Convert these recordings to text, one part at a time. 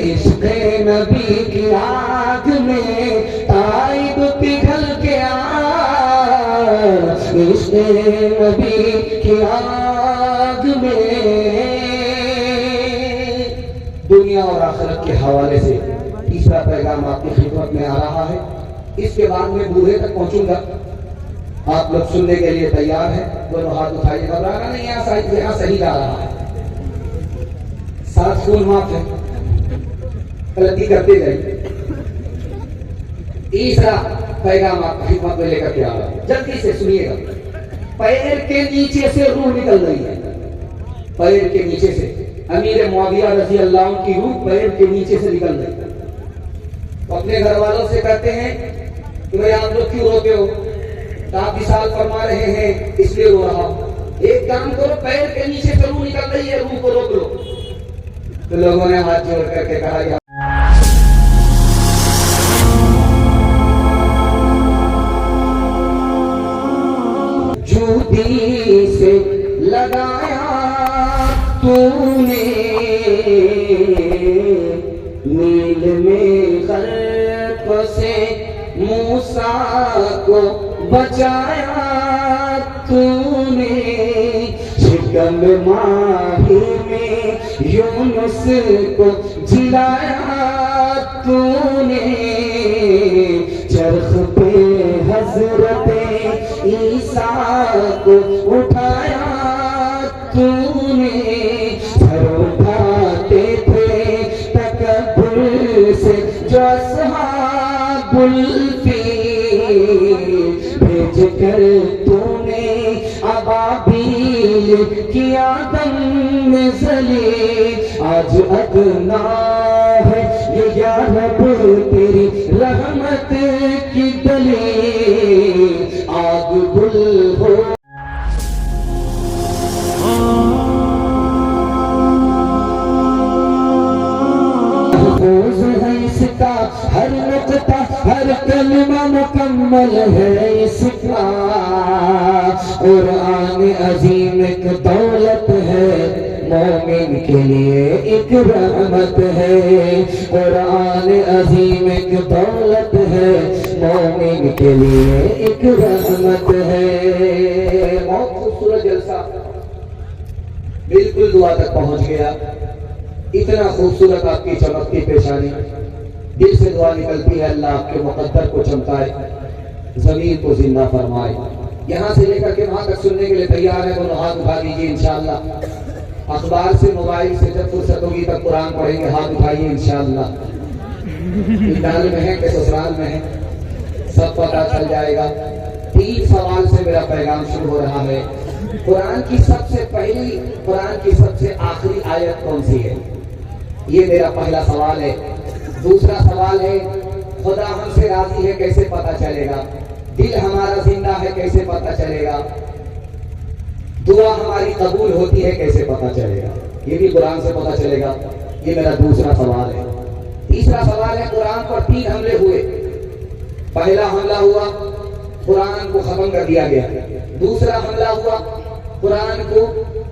عشق نبی کی آگ میں تائب پگھل کے آ، عشق نبی کی آگ میں۔ دنیا اور آخرت کے حوالے سے تیسرا پیغام آپ کی خدمت میں آ رہا ہے۔ اس کے بعد میں بوڑھے تک پہنچوں گا، آپ لوگ سننے کے لیے تیار ہیں؟ دونوں ہاتھ اٹھائیے، گھبرانا نہیں، یہاں صحیح جا رہا ہے، ساتھ خون معاف ہے، غلطی کرتے گئے۔ تیسرا پیغام آپ کی خدمت میں لے کر کے آ رہا ہے، جلدی سے سنیے گا۔ پیر کے نیچے سے روح نکل رہی ہے، پیر کے نیچے سے امیر معاویہ رضی اللہ عنہ کی روح پیر کے نیچے سے نکل رہی ہے۔ اپنے گھر والوں سے کہتے ہیں کہ بھائی آپ لوگ کیوں روتے ہو؟ تو آپ وصال فرما رہے ہیں اس لیے رو رہا ہوں۔ ایک کام کرو، پیر کے نیچے سے روح نکل رہی ہے، روح کو روک لو۔ تو لوگوں نے ہاتھ جوڑ کر کے کہا جوتی سے لگایا تو نے نیل میں غرق سے موسیٰ کو بچایا تو نے، شکم ماہی میں یونس کو جلایا تو نے، چرخ پہ حضرت عیسیٰ کو اٹھایا تو نے، سر اٹھاتے تھے تکبر سے جو اصحاب الفیل، بھیج کر تو نے ابابیل کیا دم ذلیل، آج ادنا ہے یہ یا رب تیری رحمت کی دلیل، آگ گل ہو ہر نقطہ ہر کلمہ مکمل ہے اس کا، قرآن عظیم ایک دولت ہے، مومن کے لیے ایک رحمت ہے، قرآن عظیم ایک دولت ہے، مومن کے لیے ایک رحمت ہے۔ بہت خوبصورت جلسہ بالکل دعا تک پہنچ گیا، اتنا خوبصورت آپ کی چمکتی پیشانی، دل سے دعا نکلتی ہے اللہ آپ کے مقدر کو چمکائے، زمین کو زندہ فرمائے۔ یہاں سے لے کر کے وہاں تک سننے کے لیے تیار ہے، وہ ہاتھ اٹھا دیجیے انشاءاللہ۔ اخبار سے موبائل سے جب فرصت ہوگی تب قرآن پڑھیں گے، ہاتھ اٹھائیے انشاءاللہ۔ نکال میں ہے کہ سسرال میں ہے سب پتہ چل جائے گا۔ 3 سوال سے میرا پیغام شروع ہو رہا ہے۔ قرآن کی سب سے پہلی، قرآن کی سب سے آخری آیت کون سی ہے؟ یہ میرا پہلا سوال ہے۔ دوسرا سوال ہے، خدا ہم سے راضی ہے کیسے پتہ چلے گا؟ دل ہمارا زندہ ہے کیسے پتہ چلے گا؟ دعا ہماری قبول ہوتی ہے کیسے پتہ چلے گا؟ یہ بھی قرآن سے پتہ چلے گا۔ یہ میرا دوسرا سوال ہے۔ تیسرا سوال ہے، قرآن پر 3 حملے ہوئے۔ پہلا حملہ ہوا، قرآن کو ختم کر دیا گیا۔ دوسرا حملہ ہوا، قرآن کو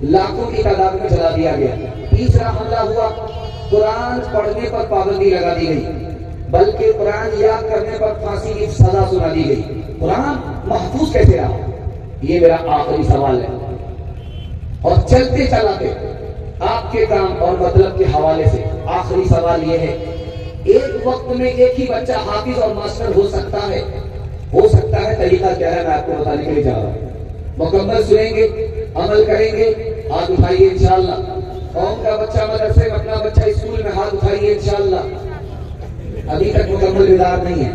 لاکھوں کی تعداد میں چلا دیا گیا۔ تیسرا حملہ ہوا، قرآن پڑھنے پر پابندی لگا دی گئی، بلکہ قرآن یاد کرنے پر پھانسی کی سزا سنا دی گئی۔ قرآن محفوظ کیسے رہا؟ یہ میرا آخری سوال ہے۔ اور چلتے چلاتے آپ کے کام اور مطلب کے حوالے سے آخری سوال یہ ہے، ایک وقت میں ایک ہی بچہ حافظ اور ماسٹر ہو سکتا ہے؟ ہو سکتا ہے، طریقہ کیا ہے میں آپ کو بتانے کے لیے جا رہا ہوں۔ مکمل سنیں گے، عمل کریں گے، ہاتھ اٹھائیے انشاءاللہ۔ قوم کا بچہ مدرسے میں، اپنا بچہ اسکول میں، ہاتھ اٹھائیے انشاءاللہ۔ ابھی تک مکمل بیدار نہیں ہے۔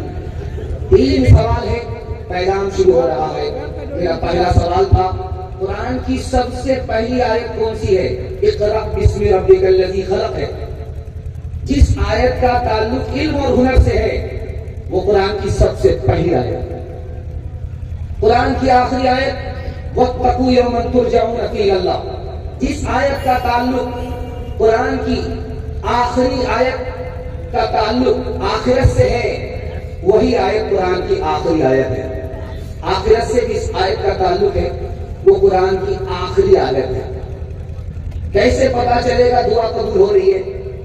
3 سوال ہے، پیغام شروع ہو رہا ہے۔ میرا پہلا سوال تھا، قرآن کی سب سے پہلی آیت کون سی ہے؟ اقرأ بسم ربک الذی خلق ہے۔ جس آیت کا تعلق علم اور ہنر سے ہے وہ قرآن کی سب سے پہلی آیت۔ قرآن کی آخری آیت واتقوا یوما ترجعون فیہ الی اللہ۔ جس آیت کا تعلق قرآن کی آخری آیت کا تعلق آخرت سے ہے وہی آیت قرآن کی آخری آیت ہے۔ آخرت سے جس آیت کا تعلق ہے وہ قرآن کی آخری آیت ہے۔ کیسے پتا چلے گا دعا قبول ہو رہی ہے؟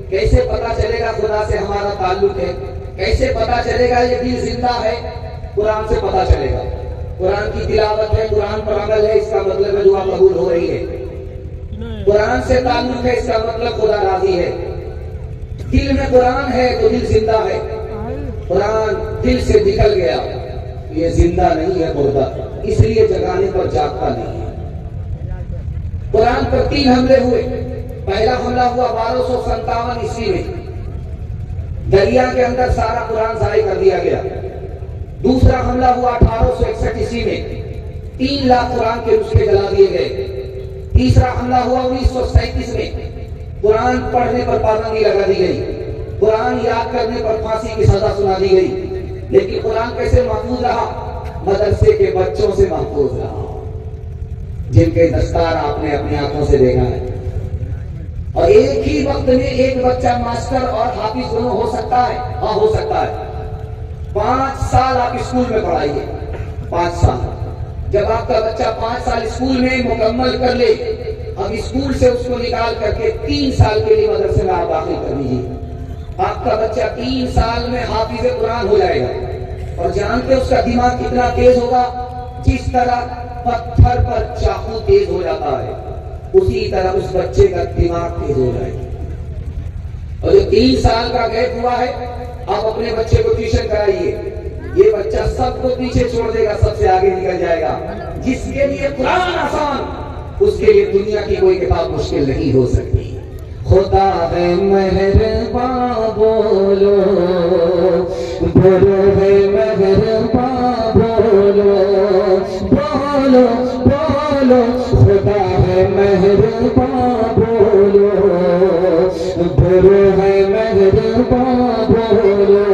کیسے پتا چلے گا خدا سے ہمارا تعلق ہے؟ کیسے پتا چلے گا یہ دل زندہ ہے؟ قرآن سے پتا چلے گا. قرآن کی تلاوت ہے، قرآن پر عمل ہے، اس کا مطلب ہے دعا قبول ہو رہی ہے. قرآن سے تعلق ہے، اس کا مطلب خدا راضی ہے. دل میں قرآن ہے تو دل زندہ ہے. قرآن دل سے نکل گیا یہ زندہ نہیں ہے، مردہ. اس لیے جگانے پر جاگتا نہیں ہے. قرآن پر 3 حملے ہوئے. پہلا حملہ ہوا 1257 عیسوی میں، دریا کے اندر سارا قرآن ضائع کر دیا گیا. دوسرا حملہ ہوا 1861 عیسوی میں، 3 لاکھ قرآن کے نسخے جلا دیے گئے. تیسرا حملہ ہوا 1937 میں، قرآن پڑھنے پر پابندی لگا دی گئی. قرآن یاد کرنے پر پھانسی کی سزا سنا دی گئی. لیکن قرآن کیسے محفوظ رہا؟ مدرسے کے بچوں سے محفوظ رہا، جن کے دستار آپ نے اپنی آنکھوں سے دیکھا ہے. اور ایک ہی وقت میں ایک بچہ ماسٹر اور حافظ دونوں ہو سکتا ہے. ہاں ہو سکتا ہے. 5 سال آپ اسکول میں پڑھائیے. 5 سال. جب آپ کا بچہ 5 سال اسکول میں مکمل کر لے، اب اسکول سے اس کو نکال کر کے 3 سال کے لیے مدرسے میں آپ داخل کر دیجیے. آپ کا بچہ 3 سال میں حافظ قرآن ہو جائے گا. اور جانتے اس کا دماغ کتنا تیز ہوگا؟ جس طرح پتھر پر چاقو تیز ہو جاتا ہے، اسی طرح اس بچے کا دماغ تیز ہو جائے گا. اور جو 3 سال کا گیپ ہوا ہے، آپ اپنے بچے کو ٹیوشن کرائیے. یہ بچہ سب کو پیچھے چھوڑ دے گا، سب سے آگے نکل جائے گا. جس کے لیے قرآن آسان، اس کے لیے دنیا کی کوئی کتاب مشکل نہیں ہو سکتی. خدا ہے مہرباں بولو، بولو ہے مہرباں بولو، بولو بولو خدا ہے مہرباں بولو، بولو ہے مہرباں بولو.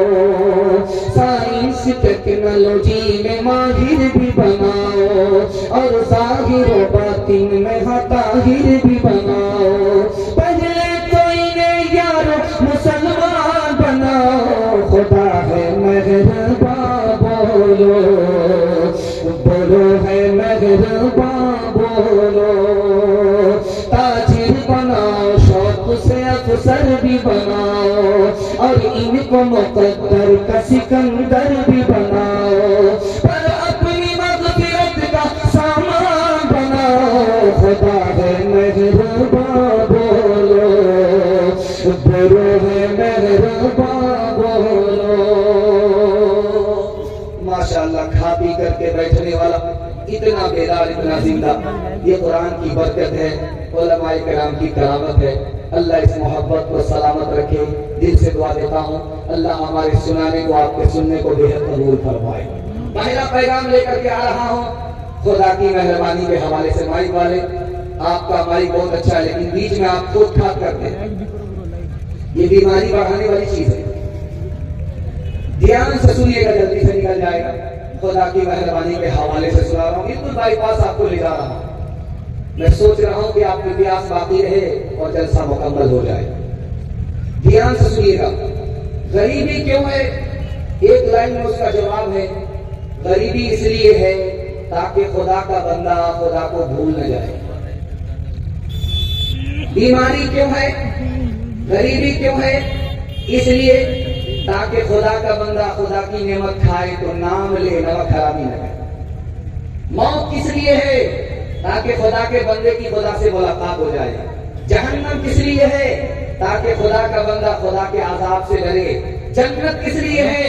سائنس ٹیکنالوجی میں ماہر بھی بناؤ، اور ظاہر و باطن میں طاہر بھی بناؤ. پہلے تو انہیں یارو مسلمان بناؤ. خدا ہے مہرباں بولو، بولو ہے مہرباں بولو. تاجر بناؤ، شوق سے افسر بھی بناؤ، اور ان کو مقدر کا سکندر بھی بناؤ. پر اپنی مغفرت کا سامان بناؤ. خدا ہے مہرباں بولو، بولو ہے مہرباں بولو. ماشاءاللہ کھا پی کر کے بیٹھنے والا اتنا بیدار، اتنا زندہ. یہ قرآن کی برکت ہے، علماء کرام کی کرامت ہے. اللہ اس محبت کو سلامت رکھے. دل سے دعا دیتا ہوں اللہ ہمارے سنانے کو، آپ کے سننے کو بے حد قبول فرمائے. پہلا پیغام لے کر کے آ رہا ہوں خدا کی مہربانی کے حوالے سے. مائک والے، آپ کا مائک بہت اچھا ہے، لیکن بیچ میں آپ خود کھات کرتے ہیں، یہ بیماری بڑھانے والی چیز ہے. دھیان سے سنیے گا، جلدی سے نکل جائے گا. خدا کی مہربانی کے حوالے سے سنا رہا ہوں. بالکل بائی پاس آپ کو لے جا رہا ہوں. میں سوچ رہا ہوں کہ آپ کی پیاس باقی رہے اور جلسہ مکمل ہو جائے. دھیان سے سنیے گا. غریبی کیوں ہے؟ ایک لائن میں اس کا جواب ہے، غریبی اس لیے ہے تاکہ خدا کا بندہ خدا کو بھول نہ جائے. بیماری کیوں ہے؟ غریبی کیوں ہے؟ اس لیے تاکہ خدا کا بندہ خدا کی نعمت کھائے تو نام لے، نمک خرابی نہ کرے. موت کس لیے ہے؟ تاکہ خدا کے بندے کی خدا سے ملاقات ہو جائے. جہنم کس لیے ہے؟ تاکہ خدا کا بندہ خدا کے عذاب سے ڈرے. جنت کس لیے ہے؟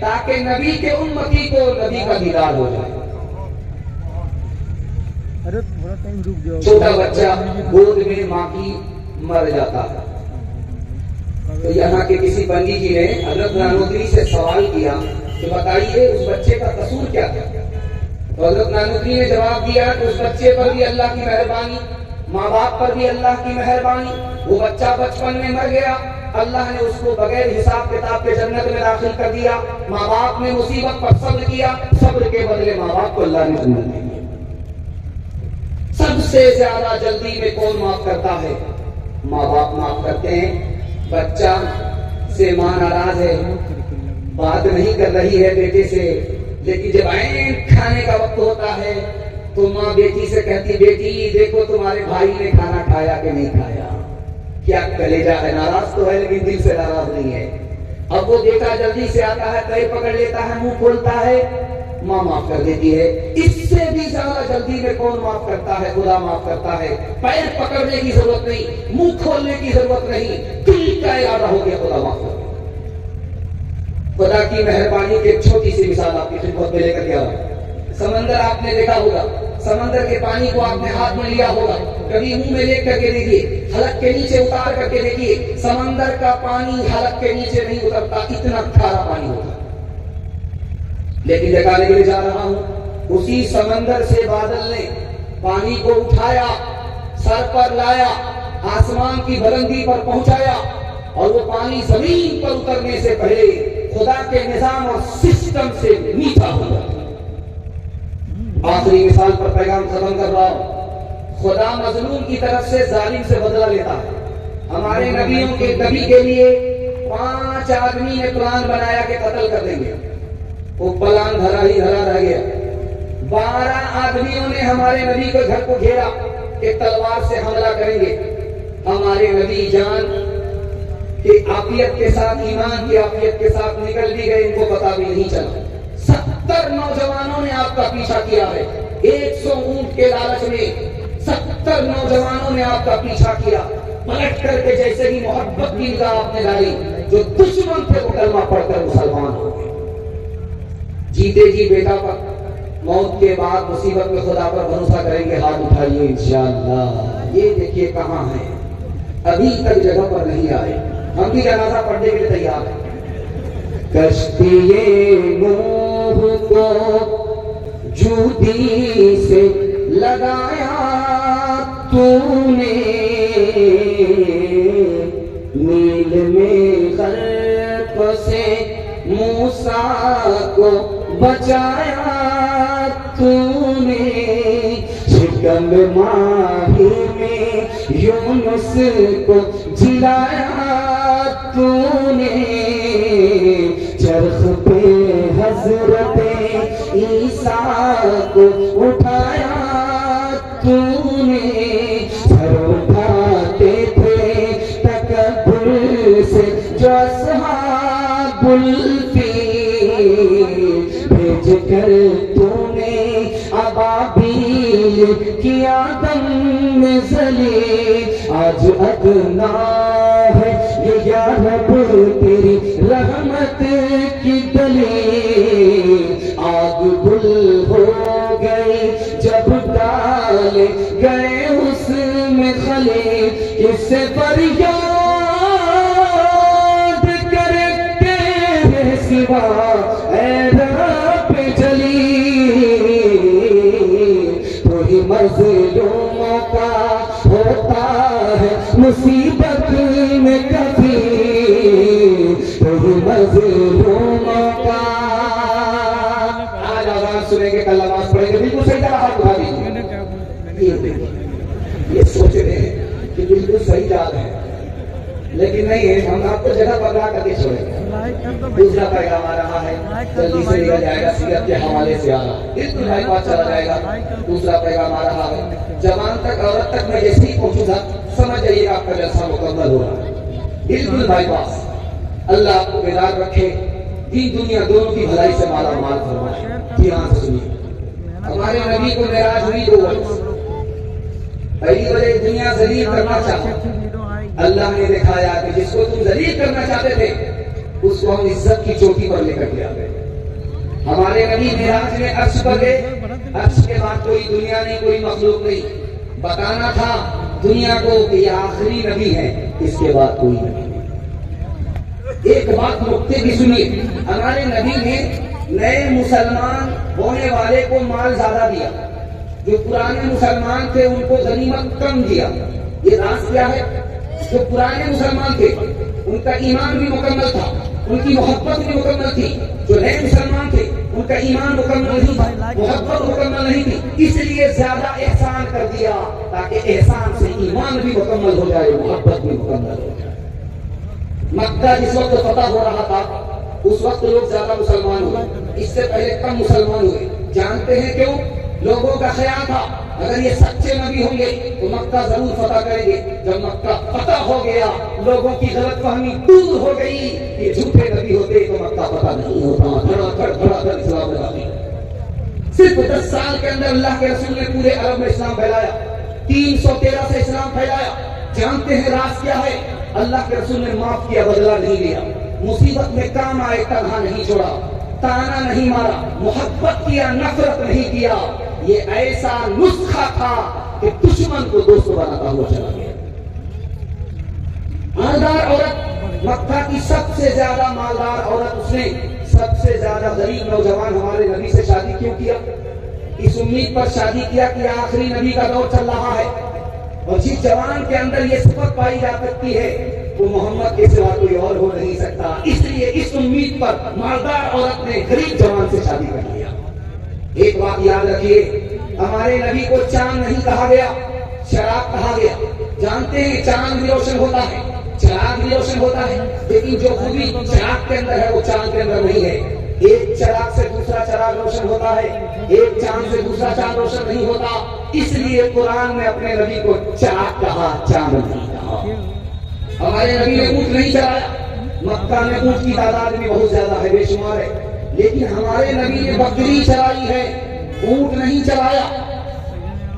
تاکہ نبی کے امتی کو نبی کا دیدار ہو جائے. چھوٹا بچہ گود میں ماں کی مر جاتا ہے تو یہاں کے کسی پنڈی جی نے حضرت نانوتری سے سوال کیا کہ بتائیے اس بچے کا قصور کیا تھا. تو حضرت نانوتری نے جواب دیا کہ اس بچے پر بھی اللہ کی مہربانی، ماں باپ پر بھی اللہ کی مہربانی. وہ بچہ بچپن میں مر گیا، اللہ نے اس کو بغیر حساب کتاب کے جنت میں داخل کر دیا. ماں باپ نے مصیبت پر صبر کیا، صبر کے بدلے ماں باپ کو اللہ نے جنت دے دیا. سب سے زیادہ جلدی میں کون معاف کرتا ہے؟ ماں باپ معاف کرتے ہیں. بچہ سے ماں ناراض ہے، بات نہیں کر رہی ہے بیٹے سے، لیکن جب عین کھانے کا وقت ہوتا ہے تو ماں بیٹی سے کہتی بیٹی دیکھو تمہارے بھائی نے کھانا کھایا کہ نہیں کھایا. کیا کلیجہ ہے، ناراض تو ہے لیکن دل سے ناراض نہیں ہے. اب وہ بیٹا جلدی سے آتا ہے، پیر پکڑ لیتا ہے، منہ کھولتا ہے، ماں معاف کر دیتی ہے۔ اس سے بھی زیادہ جلدی میں کون معاف کرتا ہے؟ خدا معاف کرتا ہے۔ پیر پکڑنے کی ضرورت نہیں، منہ کھولنے کی ضرورت نہیں، دل کا ارادہ ہو گیا، خدا معاف کر دے۔ خدا کی مہربانی کی ایک چھوٹی سی مثال آپ کی خدمت میں لے کر کے آ رہا ہوں۔ سمندر آپ نے دیکھا ہوگا، سمندر کے پانی کو آپ نے ہاتھ میں لیا ہوگا، کبھی منہ میں لے کر کے دیکھیے، حلق کے نیچے اتار کر کے دیکھیے، سمندر کا پانی حلق کے نیچے نہیں اترتا، اتنا کھارا پانی ہوتا ہے۔ لیکن دکھانے کے لیے جا رہا ہوں، اسی سمندر سے بادل نے پانی کو اٹھایا، سر پر لایا، آسمان کی بلندی پر پہنچایا، اور وہ پانی زمین پر اترنے سے پہلے خدا کے نظام اور سسٹم سے میٹھا ہو گیا۔ آخری مثال پر پیغام ختم کر رہا ہوں۔ خدا مظلوم کی طرف سے ظالم سے بدلہ لیتا ہے۔ ہمارے نبیوں کے نبی کے لیے 5 آدمی نے پلان بنایا کہ قتل کر دیں گے، وہ پلان دھرا ہی دھرا رہ گیا۔ 12 آدمیوں نے ہمارے نبی کے گھر کو گھیرا کہ تلوار سے حملہ کریں گے۔ ہمارے نبی جان کہ عافیت کے ساتھ، ایمان کی عافیت کے ساتھ نکل بھی گئے، ان کو پتا بھی نہیں چلا۔ 70 نوجوانوں نے آپ کا پیچھا کیا ہے، 100 اونٹ کے لالچ میں 70 نوجوانوں نے آپ کا پیچھا کیا۔ پلٹ کر کے جیسے ہی محبت کی نگاہ آپ نے ڈالی، جو دشمن تھے وہ کلمہ پڑھ کر مسلمان ہو گئے۔ جیتے جی بیٹا پر، موت کے بعد مصیبت میں خدا پر بھروسہ کریں گے، ہاتھ اٹھائیے انشاءاللہ۔ یہ دیکھیے کہاں ہیں، ابھی تک جگہ پر نہیں آئے، ہم بھی جنازہ پڑھنے کے لیے تیار ہیں۔ کشتی نوح کو جودی سے لگایا تو نے، نیل میں غرق سے موسیٰ کو بچایا تو نے، شکم ماہی میں یونس کو جلایا تو نے، چرخ پہ حضرت عیسیٰ کو اٹھایا تو نے، سر اٹھاتے تھے تکبر سے جو اصحاب الفیل، بھیج کر تو نے ابابیل کیا دم ذلیل، آج ادنا ہے یہ یا رب تیری رحمت کی دلیل، آگ گل ہو گئی جب ڈالے گئے اس میں خلیل، کس سے فریاد کرے تیرے سوا اے رب جلیل، تو ہی مظلوموں کا ہوتا ہے مصیبت میں کبھی، تو ہی مظلوموں کا۔ آج آواز سنیں گے، کل نماز پڑھیں گے، بالکل صحیح طرح ہاتھ اٹھا دیجیے۔ یہ سوچ رہے ہیں کہ بالکل صحیح جا رہے ہیں، لیکن نہیں ہے، ہم آپ کو جگہ پر لا کر کے چھوڑیں گے۔ دوسرا پیغام آ رہا ہے، جلدی سے نکل جائے گا، سیرت کے حوالے سے آ رہا ہے، بالکل بھائی بات چلا جائے گا۔ دوسرا پیغام آ رہا ہے، جوان تک عورت تک میں جیسے ہی پہنچوں گا سمجھ جائیے آپ کا جلسہ مکمل ہو رہا ہے۔ بالکل بھائی پاس، اللہ آپ کو بیدار رکھے، دین دنیا دونوں کی بھلائی سے مالا مال فرمائے۔ دھیان سے سنیے، ہمارے نبی کو معراج ہوئی 2 وجہ۔ پہلی وجہ دنیا ذلیل کرنا چاہتا، اللہ نے دکھایا کہ جس کو تم ذلیل کرنا چاہتے تھے اس کو ہم عزت کی چوٹی پر لے کر کے آ گئے۔ ہمارے نبی معراج میں عرش پر گئے، عرش کے بعد کوئی دنیا نہیں، کوئی مخلوق نہیں۔ بتانا تھا دنیا کو کہ یہ آخری نبی ہے، اس کے بعد کوئی نبی نہیں۔ ایک بات نقطے کی سنیے، ہمارے نبی نے نئے مسلمان ہونے والے کو مال زیادہ دیا، جو پرانے مسلمان تھے ان کو غنیمت کم دیا۔ یہ راز کیا ہے؟ جو پرانے مسلمان تھے ان کا ایمان بھی مکمل تھا، ان کی محبت بھی مکمل تھی۔ جو نئے مسلمان تھے ان کا ایمان مکمل نہیں تھا، محبت مکمل نہیں تھی، اس لیے زیادہ احسان کر دیا تاکہ احسان سے ایمان بھی مکمل ہو جائے، محبت بھی مکمل ہو جائے۔ مکہ جس وقت فتح ہو رہا تھا اس وقت لوگ زیادہ مسلمان ہوئے، اس سے پہلے کم مسلمان ہوئے۔ جانتے ہیں کیوں؟ لوگوں کا خیال تھا اگر یہ سچے نبی ہوں گے تو مکہ ضرور فتح کریں گے۔ جب مکہ فتح ہو گیا لوگوں کی غلط فہمی دور ہو گئی، یہ جھوٹے نبی صرف 10 سال کے اندر اللہ کے رسول نے پورے عرب میں اسلام پھیلایا، 313 سے اسلام پھیلایا۔ جانتے ہیں راز کیا ہے؟ اللہ کے رسول نے معاف کیا، بدلہ نہیں لیا، مصیبت میں کام آئے تنہا نہیں چھوڑا، تانا نہیں مارا، محبت کیا، نفرت نہیں کیا۔ یہ ایسا نسخہ تھا کہ دشمن کو دوست بناتا ہوا چلا گیا۔ مالدار عورت، مکہ کی سب سے زیادہ مالدار عورت، اس نے سب سے زیادہ غریب نوجوان ہمارے نبی سے شادی کیوں کیا؟ اس امید پر شادی کیا کہ آخری نبی کا دور چل رہا ہے، اور جس جوان کے اندر یہ صفت پائی جا سکتی ہے وہ محمد کے سوا کوئی اور ہو نہیں سکتا۔ اس لیے اس امید پر مالدار عورت نے غریب جوان سے شادی کر لیا۔ ایک بات یاد رکھیے، ہمارے نبی کو چاند نہیں کہا گیا، چراغ کہا گیا۔ جانتے ہیں چاند بھی روشن ہوتا ہے، چراغ بھی روشن ہوتا ہے، لیکن جو خوبی چراغ کے اندر ہے وہ چاند کے اندر نہیں ہے۔ ایک چراغ سے دوسرا چراغ روشن ہوتا ہے، ایک چاند سے دوسرا چاند روشن نہیں ہوتا۔ اس لیے قرآن نے اپنے نبی کو چراغ کہا، چاند نہیں کہا۔ ہمارے نبی نے اونٹ نہیں چلایا، مکہ میں اونٹ کی تعداد بھی بہت زیادہ ہے، بے شمار ہے، لیکن ہمارے نبی نے بکری چلائی ہے، اونٹ نہیں چلایا۔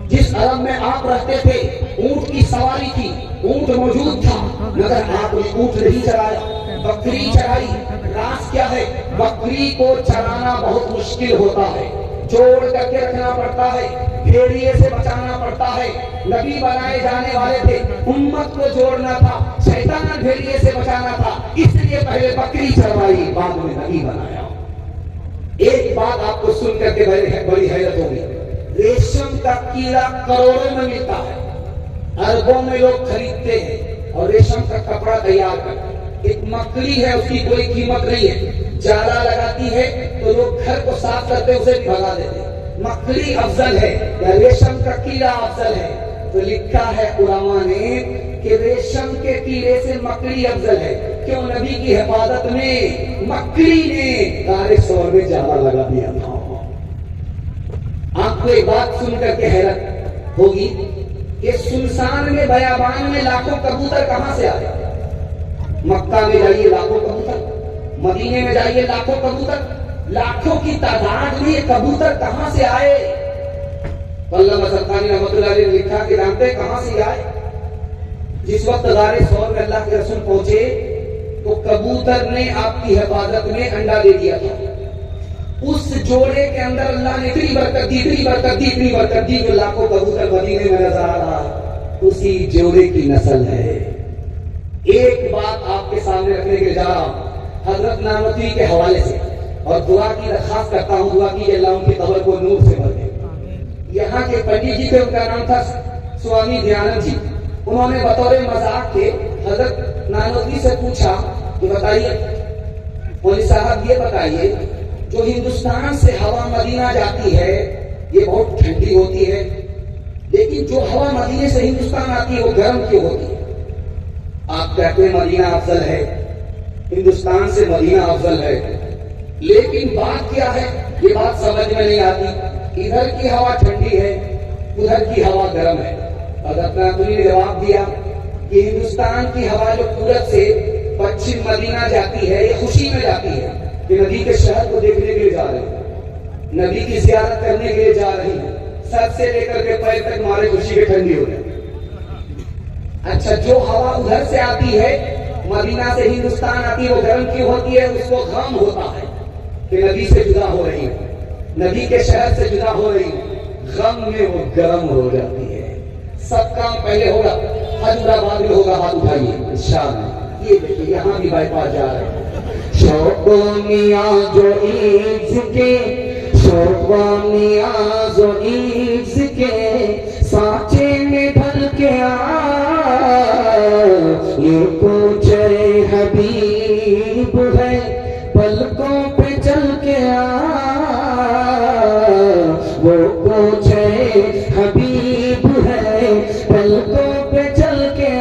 جس عرب میں آپ رہتے تھے اونٹ کی سواری تھی، اونٹ موجود تھا، مگر آپ نے اونٹ نہیں چلایا، بکری چلائی۔ راز کیا ہے؟ بکری کو چلانا بہت مشکل ہوتا ہے، جوڑ کر کے رکھنا پڑتا ہے، بھیڑیے سے بچانا پڑتا ہے۔ نبی بنائے جانے والے تھے، امت کو جوڑنا تھا، شیطان بھیڑیے سے بچانا تھا، اس لیے پہلے بکری چلوائی، بعد میں نبی بنایا۔ ایک بات آپ کو سن کر کے بڑی حیرت ہوگی، ریشم کا کیڑا کروڑوں میں ملتا ہے، اربوں میں لوگ خریدتے ہیں اور ریشم کا کپڑا تیار کرتے ہیں۔ ایک مکڑی ہے، اس کی کوئی قیمت نہیں ہے، جالا لگاتی ہے تو لوگ گھر کو صاف کرتے اسے بھی بھگا دیتے۔ مکڑی افضل ہے یا ریشم کا کیڑا افضل ہے؟ تو لکھا ہے علماء نے کہ ریشم کے کیڑے سے مکڑی افضل ہے۔ کیوں؟ نبی کی حفاظت میں مکڑی نے غار ثور میں جالا لگا دیا تھا۔ آپ کو ایک بات سن کر کے حیرت ہوگی کہ سنسان میں بیابان میں لاکھوں کبوتر کہاں سے آئے؟ مکہ میں جائیے لاکھوں کبوتر، مدینے میں جائیے لاکھوں کبوتر، لاکھوں کی تعداد میں یہ کبوتر کہاں سے آئے؟ علامہ زرقانی رحمۃ اللہ علیہ نے لکھا کہ جانتے کہاں سے آئے؟ جس وقت غار ثور میں اللہ کے رسول پہنچے تو کبوتر نے آپ کی حفاظت میں انڈا دے دیا تھا۔ اس جوڑے کے اندر اللہ نے اتنی برکت دی، اتنی برکت دی، اتنی برکت دی، جو لاکھوں کبوتر مدینے میں نظر آ رہا اسی جوڑے کی نسل ہے۔ ایک بات آپ کے سامنے رکھنے کے لیے جا رہا ہوں حضرت نانوتوی کے حوالے سے، اور دعا کی درخواست کرتا ہوں، دعا کی اللہ ان کی قبر کو نور سے بھر دے۔ یہاں کے پنڈت جی تھے، ان کا نام تھا سوامی دیانند جی۔ انہوں نے بطور مذاق کے حضرت نانوتوی سے پوچھا کہ بتائیے مولوی صاحب، یہ بتائیے جو ہندوستان سے ہوا مدینہ جاتی ہے یہ بہت ٹھنڈی ہوتی ہے، لیکن جو ہوا مدینے سے ہندوستان آتی ہے وہ گرم کیوں ہوتی ہے؟ آپ کہتے ہیں مدینہ افضل ہے، ہندوستان سے مدینہ افضل ہے، لیکن بات کیا ہے یہ بات سمجھ میں نہیں آتی۔ ادھر کی ہوا ٹھنڈی ہے، ادھر کی ہوا گرم ہے۔ حضرت نانوتوی نے جواب دیا کہ ہندوستان کی ہوا جو پورب سے پچھم مدینہ جاتی ہے یہ خوشی میں جاتی ہے کہ نبی کے شہر کو دیکھنے کے لیے جا رہے ہیں، نبی کی زیارت کرنے کے لیے جا رہی ہیں، سر سے لے کر کے پیر تک ہمارے خوشی کے ٹھنڈی ہو جائے۔ اچھا، جو ہوا ادھر سے آتی ہے مدینہ سے ہندوستان آتی ہے وہ گرم کیوں ہوتی ہے؟ اس کو غم ہوتا ہے کہ نبی سے جدا ہو رہی ہے، نبی کے شہر سے جدا ہو رہی ہے، غم میں وہ گرم ہو جاتی ہے۔ سب کام پہلے ہوگا، حیدرآباد میں ہوگا، ہاتھ اٹھائیے انشاءاللہ۔ یہ دیکھیے یہاں بھی بائی پاس جا رہے ہیں، شوق و نیاز و عز کے، شوق و نیاز و عز کے سانچے میں ڈھل کے یہ کوچے حبیب ہے، پلکوں پہ چل کے وہ کوچے حبیب ہے، پلکوں پہ چل کے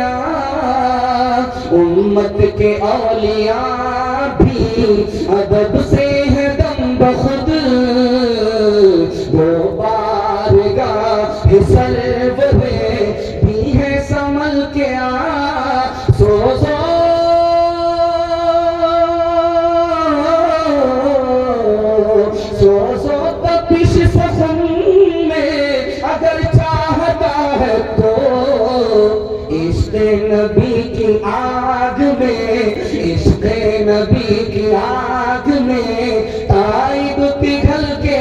امت کے اولیاء بھی ادب سے ہے دم بخود، وہ بارگاہ سرور بھی ہے سنبھل کے سوزو نبی کی آگ میں تائب پگھل کے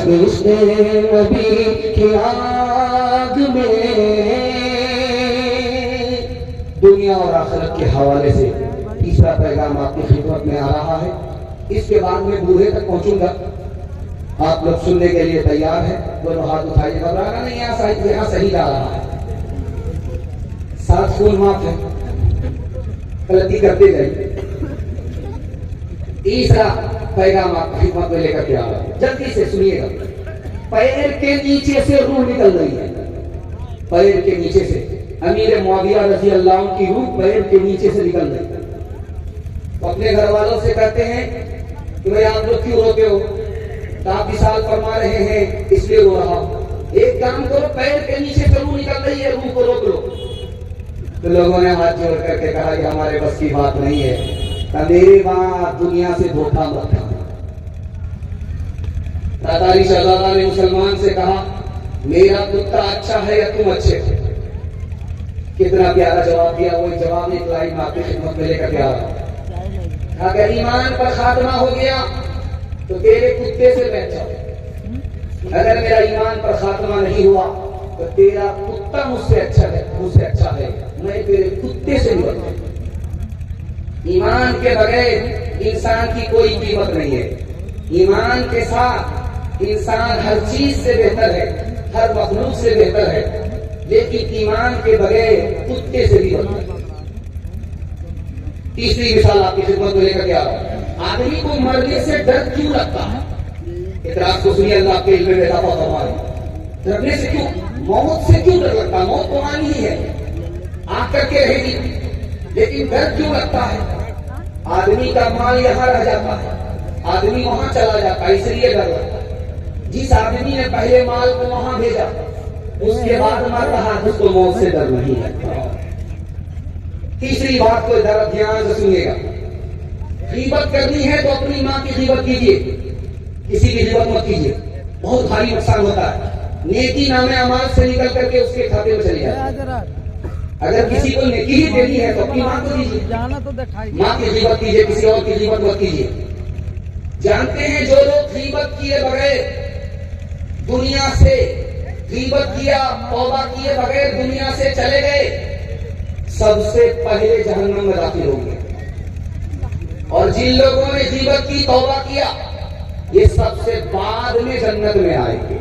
عشق نبی کی آگ میں۔ دنیا اور آخرت کے حوالے سے تیسرا پیغام آپ کی خدمت میں آ رہا ہے۔ اس کے بعد میں بوڑھے تک پہنچوں گا، آپ لوگ سننے کے لیے تیار ہیں؟ دونوں ہاتھ اٹھائیے، گھبرانا نہیں، یہاں صحیح جا رہا ہے، ساتھ خون معاف ہے، غلطی کرتے جائیے۔ تیسرا پیغام آپ کی خدمت میں لے کر کے آ رہا ہے، جلدی سے سنیے گا۔ پیر کے نیچے سے روح نکل رہی ہے، پیر کے نیچے سے امیر معاویہ رضی اللہ عنہ کی روح پیر کے نیچے سے نکل رہی ہے۔ اپنے گھر والوں سے کہتے ہیں کہ بھائی آپ لوگ کیوں روتے ہو؟ تو آپ وصال فرما رہے ہیں اس لیے رو رہا ہوں۔ ایک کام کرو، پیر کے نیچے سے روح نکل رہی ہے، روح کو روک لو۔ تو لوگوں نے ہاتھ جوڑ کر کے کہا کہ ہمارے بس کی بات نہیں ہے، میری بات دنیا سے دھوکہ مت کھانا۔ تاتاری شہزادہ نے مسلمان سے کہا میرا کتا اچھا ہے یا تم اچھے ہو؟ کتنا پیارا جواب دیا، وہ جواب ایک لائن میں آپ کی خدمت میں لے کر کے آ رہا ہوں۔ اگر ایمان پر خاتمہ ہو گیا تو تیرے کتے سے بہتر ہے، اگر میرا ایمان پر خاتمہ نہیں ہوا تو تیرا کتا مجھ سے اچھا ہے، میں تیرے کتے سے بھی بہتر ہوں۔ ایمان کے بغیر انسان کی کوئی قیمت نہیں ہے، ایمان کے ساتھ انسان ہر چیز سے بہتر ہے، ہر مخلوق سے بہتر ہے، لیکن ایمان کے بغیر کتے سے بھی بہتر ہے۔ تیسری مثال آپ کی خدمت میں لے کر کے آ رہا ہوں۔ آدمی کو مرنے سے ڈر کیوں لگتا ہے؟ اعتراض کو سنیے، اللہ کے علم میں اضافہ فرمائے۔ ڈرنے سے کیوں، موت سے کیوں ڈر لگتا ہے؟ موت تو آنی ہی ہے، آ کر کے رہے گی، لیکن ڈر کیوں لگتا ہے؟ آدمی کا مال یہاں رہ جاتا ہے، آدمی وہاں چلا جاتا ہے، اس لیے ڈر لگتا ہے۔ جس آدمی نے پہلے مال کو وہاں بھیجا، اس کے بعد مر رہا، اس کو موت سے ڈر نہیں لگتا۔ تیسری بات کو دھیان سے سنیے گا، غیبت کرنی ہے تو اپنی ماں کی غیبت کیجیے، کسی کی غیبت مت کیجیے، بہت بھاری نقصان ہوتا ہے۔ نیکی نام اعمال سے نکل کر کے اس کے کھاتے میں چلی جائے۔ اگر کسی کو نیکی ہی دینی ہے تو اپنی ماں کو دیجیے، ماں کی غیبت کیجیے، کسی اور کی غیبت مت کیجیے۔ جانتے ہیں جو لوگ غیبت کیے بغیر دنیا سے، غیبت کیا توبہ کیے بغیر دنیا سے چلے گئے، سب سے پہلے جہنم میں داخل ہوں گے، اور جن لوگوں نے غیبت کی توبہ کیا یہ سب سے بعد میں جنت میں آئیں گے۔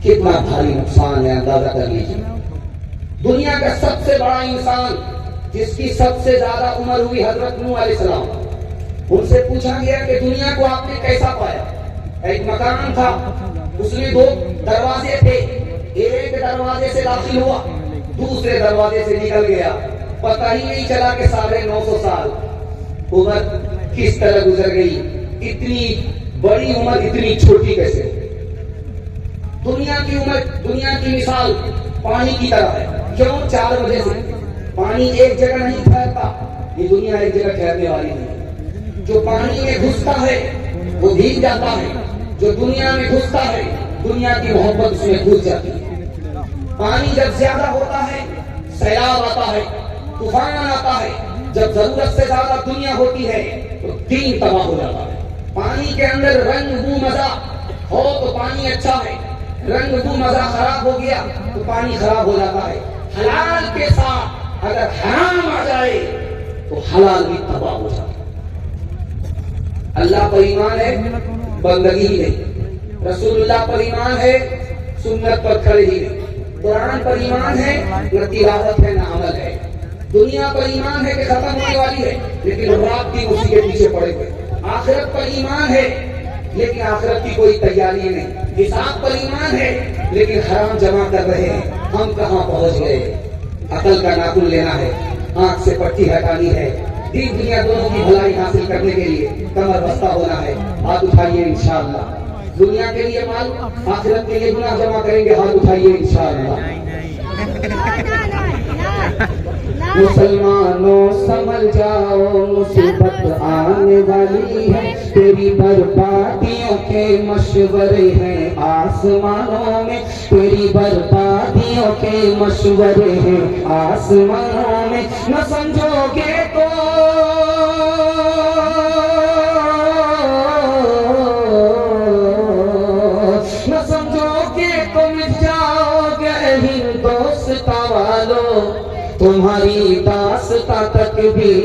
کتنا بھاری نقصان ہے، اندازہ کر لیجیے۔ دنیا کا سب سے بڑا انسان جس کی سب سے زیادہ عمر ہوئی، حضرت نوح علیہ السلام، ان سے پوچھا گیا کہ دنیا کو آپ نے کیسا پایا؟ ایک مکان تھا، اس میں 2 دروازے تھے، ایک دروازے سے داخل ہوا، دوسرے دروازے سے نکل گیا، پتہ ہی نہیں چلا کہ 950 سال عمر کس طرح گزر گئی۔ اتنی بڑی عمر اتنی چھوٹی کیسے؟ دنیا کی عمر، دنیا کی مثال پانی کی طرح ہے۔ کیوں؟ 4 وجہ سے۔ پانی ایک جگہ نہیں ٹھہرتا، یہ دنیا ایک جگہ ٹھہرنے والی نہیں۔ جو پانی میں گھستا ہے وہ بھیگ جاتا ہے، جو دنیا میں گھستا ہے دنیا کی محبت اس میں گھس جاتی ہے۔ پانی جب زیادہ ہوتا ہے سیلاب آتا ہے، طوفان آتا ہے، جب ضرورت سے زیادہ دنیا ہوتی ہے تو دین تباہ ہو جاتا ہے۔ پانی کے اندر رنگ بو مزہ ہو تو پانی اچھا ہے، رنگ بو مزہ خراب ہو گیا تو پانی خراب ہو جاتا ہے۔ حلال کے ساتھ اگر حرام آ جائے تو حلال بھی تباہ ہو جاتا ہے۔ اللہ پر ایمان ہے، بندگی ہی نہیں۔ رسول اللہ پر ایمان ہے، سنت پر کھڑے ہی نہیں۔ قرآن پر ایمان ہے، نہ تلاوت ہے نہ عمل ہے۔ دنیا پر ایمان ہے کہ ختم ہونے والی ہے، لیکن رات بھی اسی کے پیچھے پڑے ہوئے۔ آخرت پر ایمان ہے لیکن آخرت کی کوئی تیاری نہیں۔ حساب پر ایمان ہے لیکن حرام جمع کر رہے ہیں۔ ہم کہاں پہنچ گئے؟ عقل کا ناخن لینا ہے، آنکھ سے پٹی ہٹانی ہے، دین دنیا دونوں کی بھلائی حاصل کرنے کے لیے کمر بستہ ہونا ہے۔ ہاتھ اٹھائیے انشاءاللہ، دنیا کے لیے مال، آخرت کے لیے گناہ جمع کریں گے، ہاتھ اٹھائیے انشاءاللہ۔ مسلمانوں سنبھل جاؤ، مصیبت آنے والی ہے، تیری بربادیوں کے مشورے ہیں آسمانوں میں، تیری بربادیوں کے مشورے ہیں آسمانوں میں، نہ سمجھو گے تو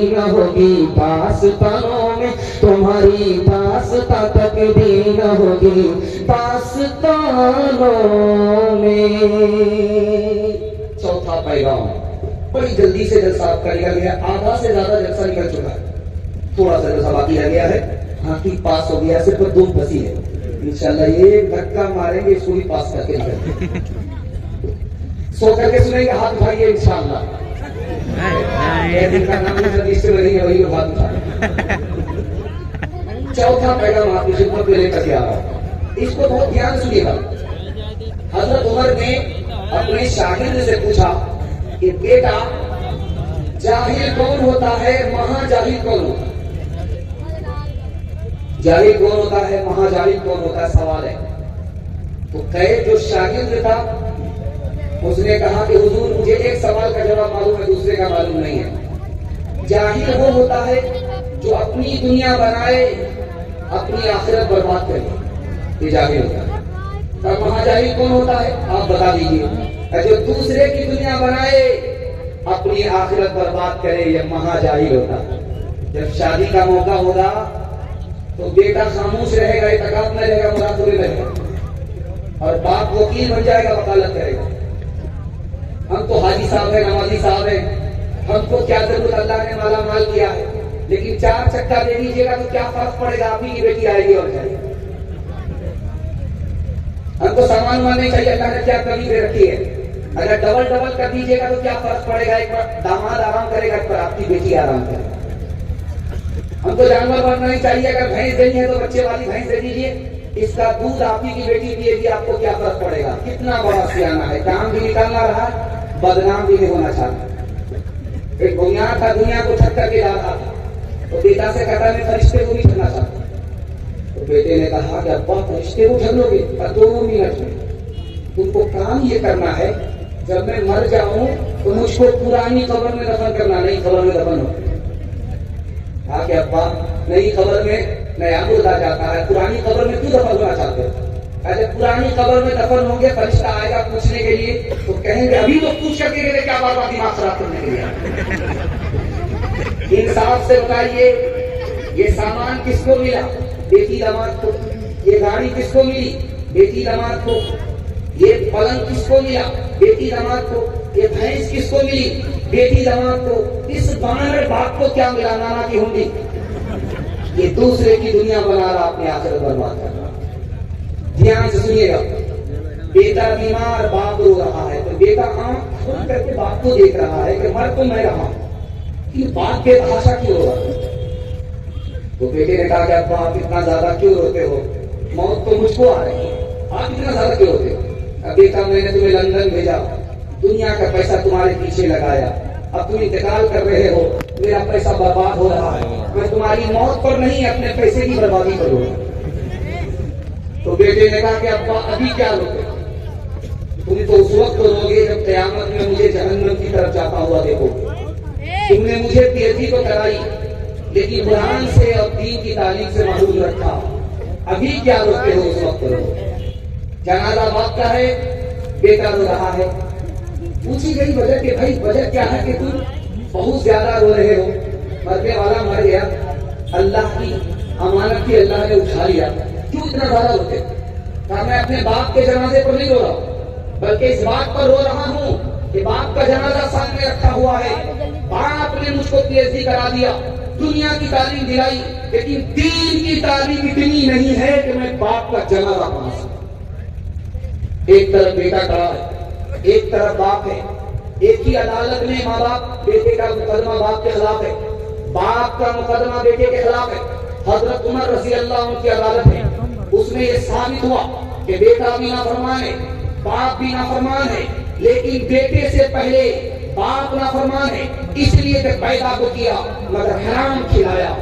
تکبیر ہوگی داستانوں میں تمہاری داستان تکبیر ہوگی داستانوں میں۔ چوتھا پیغام بڑی جلدی سے جلسہ آپ کا نکل گیا، آدھا سے زیادہ جلسہ نکل چکا ہے، تھوڑا سا جلسہ باقی رہ گیا ہے، ہاتھی پاس ہو گیا، صرف 2 پسی ہے، انشاءاللہ یہ دھکا ماریں گے اس کو بھی پاس کر کے نکل، سو کر کے سنیں گے، ہاتھ اٹھائیے انشاءاللہ، جن کا نام لسٹ میں نہیں ہے وہی ہاتھ اٹھائیں۔ چوتھا پیغام آپ کی خدمت میں لے کر کے آ رہا ہوں، اس کو بہت دھیان سنیے گا۔ حضرت عمر نے اپنے شاگرد سے پوچھا کہ بیٹا جاہل کون ہوتا ہے، مہا جاہل کون ہوتا ہے؟ جاہل کون ہوتا ہے، مہا جاہل کون ہوتا ہے، سوال ہے۔ تو قید جو شاگرد تھا اس نے کہا کہ حضور مجھے ایک سوال کا جواب معلوم ہے، دوسرے کا معلوم نہیں ہے۔ جاہل وہ ہوتا ہے جو اپنی دنیا بنائے اپنی آخرت برباد کرے، یہ جاہل ہوتا ہے۔ اور مہا جاہل کون ہوتا ہے آپ بتا دیجیے؟ جو دوسرے کی دنیا بنائے اپنی آخرت برباد کرے، یہ مہا جاہل ہوتا ہے۔ جب شادی کا موقع ہوگا تو بیٹا خاموش رہے گا، اعتکاف میں رہے گا، مراقبے میں رہے گا، اور باپ وکیل بن جائے گا، وکالت کرے گا۔ ہم تو حاجی صاحب ہیں، نمازی صاحب ہیں، ہم کو کیا ضرورت، اللہ نے مالا مال کیا ہے، لیکن 4 چکا دے دیجیے گا تو کیا فرق پڑے گا، آپ ہی کی بیٹی آئے گی اور جائے گی۔ ہم کو سامان نہیں چاہیے، اللہ نے کیا کمی دے رکھی ہے، اگر ڈبل ڈبل کر دیجیے گا تو کیا فرق پڑے گا، ایک بار داماد آرام کرے گا، ایک بار آپ کی بیٹی آرام کرے گا۔ ہم کو جانور بننا نہیں چاہیے، اگر بھینس دینی ہے تو بچے والی بھینس دے دیجیے، اس کا دودھ آپ ہی کی بیٹی پیے گی، آپ کو کیا فرق پڑے گا۔ کتنا بڑا سیانہ ہے، کام بھی نکالنا رہا، بدنام بھی نہیں ہونا چاہتا۔ ایک بنیاد تھا، دنیا کو چھت کر کے لا رہا تھا، تو بیٹا سے کہتا میں فرشتے کو بھی چھڑنا چاہتا ہوں۔ تو بیٹے نے کہا کہ ابا فرشتے کو چھڑ لو گے، پر 2 منٹ میں تم کو کام یہ کرنا ہے، جب میں مر جاؤں تو مجھ کو پرانی قبر میں دفن کرنا، نئی قبر میں دفن ہو۔ کہا کہ ابا نئی قبر میں نیا مردہ جاتا ہے، پرانی قبر میں کیوں دفن ہونا چاہتے ہو؟ جب پرانی قبر میں دفن ہوں گے، فرشتہ آئے گا پوچھنے کے لیے، تو کہیں گے ابھی تو پوچھ کر کے گئے کیا بار بار دماغ خراب کرنے کے لیے۔ انصاف سے بتائیے یہ سامان کس کو ملا، بیٹی داماد کو، یہ گاڑی کس کو ملی، بیٹی داماد کو، یہ پلنگ کس کو ملا، بیٹی داماد کو، یہ بھینس کس کو ملی، بیٹی داماد کو، اس بانر باپ کو کیا ملا، نانا کی ہنڈی۔ یہ دوسرے کی دنیا بنا رہا، اپنے آخرت برباد کر رہا۔ دھیان سے سنیے گا، بیٹا بیمار، باپ رو رہا ہے، تو بیٹا آنکھ کھول کر کے باپ کو دیکھ رہا ہے کہ مر تو میں رہا، کہ باپ بے تحاشا کیوں ہو رہا ہے؟ تو بیٹے نے کہا کہ ابا آپ اتنا زیادہ کیوں روتے ہو، موت تو مجھ کو آ رہی ہے، آپ اتنا زیادہ کیوں روتے ہو؟ اب بیٹا میں نے تمہیں لندن بھیجا، دنیا کا پیسہ تمہارے پیچھے لگایا، اب تم انتقال کر رہے ہو، میرا پیسہ برباد ہو رہا ہے، میں تمہاری موت پر نہیں اپنے پیسے کی بربادی کروں گا۔ تو بیٹے نے کہا کہ ابا ابھی کیا روتے، تم تو اس وقت رو گے جب قیامت میں مجھے جہنم کی طرف جاتا ہوا دیکھو گے۔ تم نے مجھے پی ایچ ڈی تو کرائی، لیکن قرآن سے اور دین کی تعلیم سے محروم رکھا، ابھی کیا روتے ہو، اس وقت رو۔ جنازہ باپ کا ہے، بیٹا رو رہا ہے، پوچھی گئی وجہ کہ بھائی وجہ کیا ہے کہ تم بہت زیادہ رو رہے ہو؟ مرنے والا مر گیا، اللہ کی امانت کی اللہ نے اٹھا لیا، کیوں اتنا زیادہ روتے؟ کہا میں اپنے باپ کے جنازے پر نہیں رو رہا ہوں، بلکہ اس بات پر رو رہا ہوں کہ باپ کا جنازہ سامنے رکھا ہوا ہے، باپ نے مجھ کو پی ایچ ڈی کرا دیا، دنیا کی تعلیم دلائی، لیکن دین کی تعلیم اتنی نہیں ہے کہ میں باپ کا جنازہ پڑھا سکوں۔ ایک طرف بیٹا کھڑا ہے، ایک طرف باپ ہے، ایک ہی عدالت میں ماں باپ، بیٹے کا مقدمہ باپ کے خلاف ہے، باپ کا مقدمہ بیٹے کے خلاف ہے۔ حضرت عمر رضی اللہ عنہ کی عدالت ہے، اس میں یہ ثابت ہوا کہ بیٹا بھی نافرمان ہے، باپ بھی نافرمان ہے، لیکن بیٹے سے پہلے باپ نافرمان ہے، اس لیے کہ پیدا تو کیا مگر حرام کھلایا،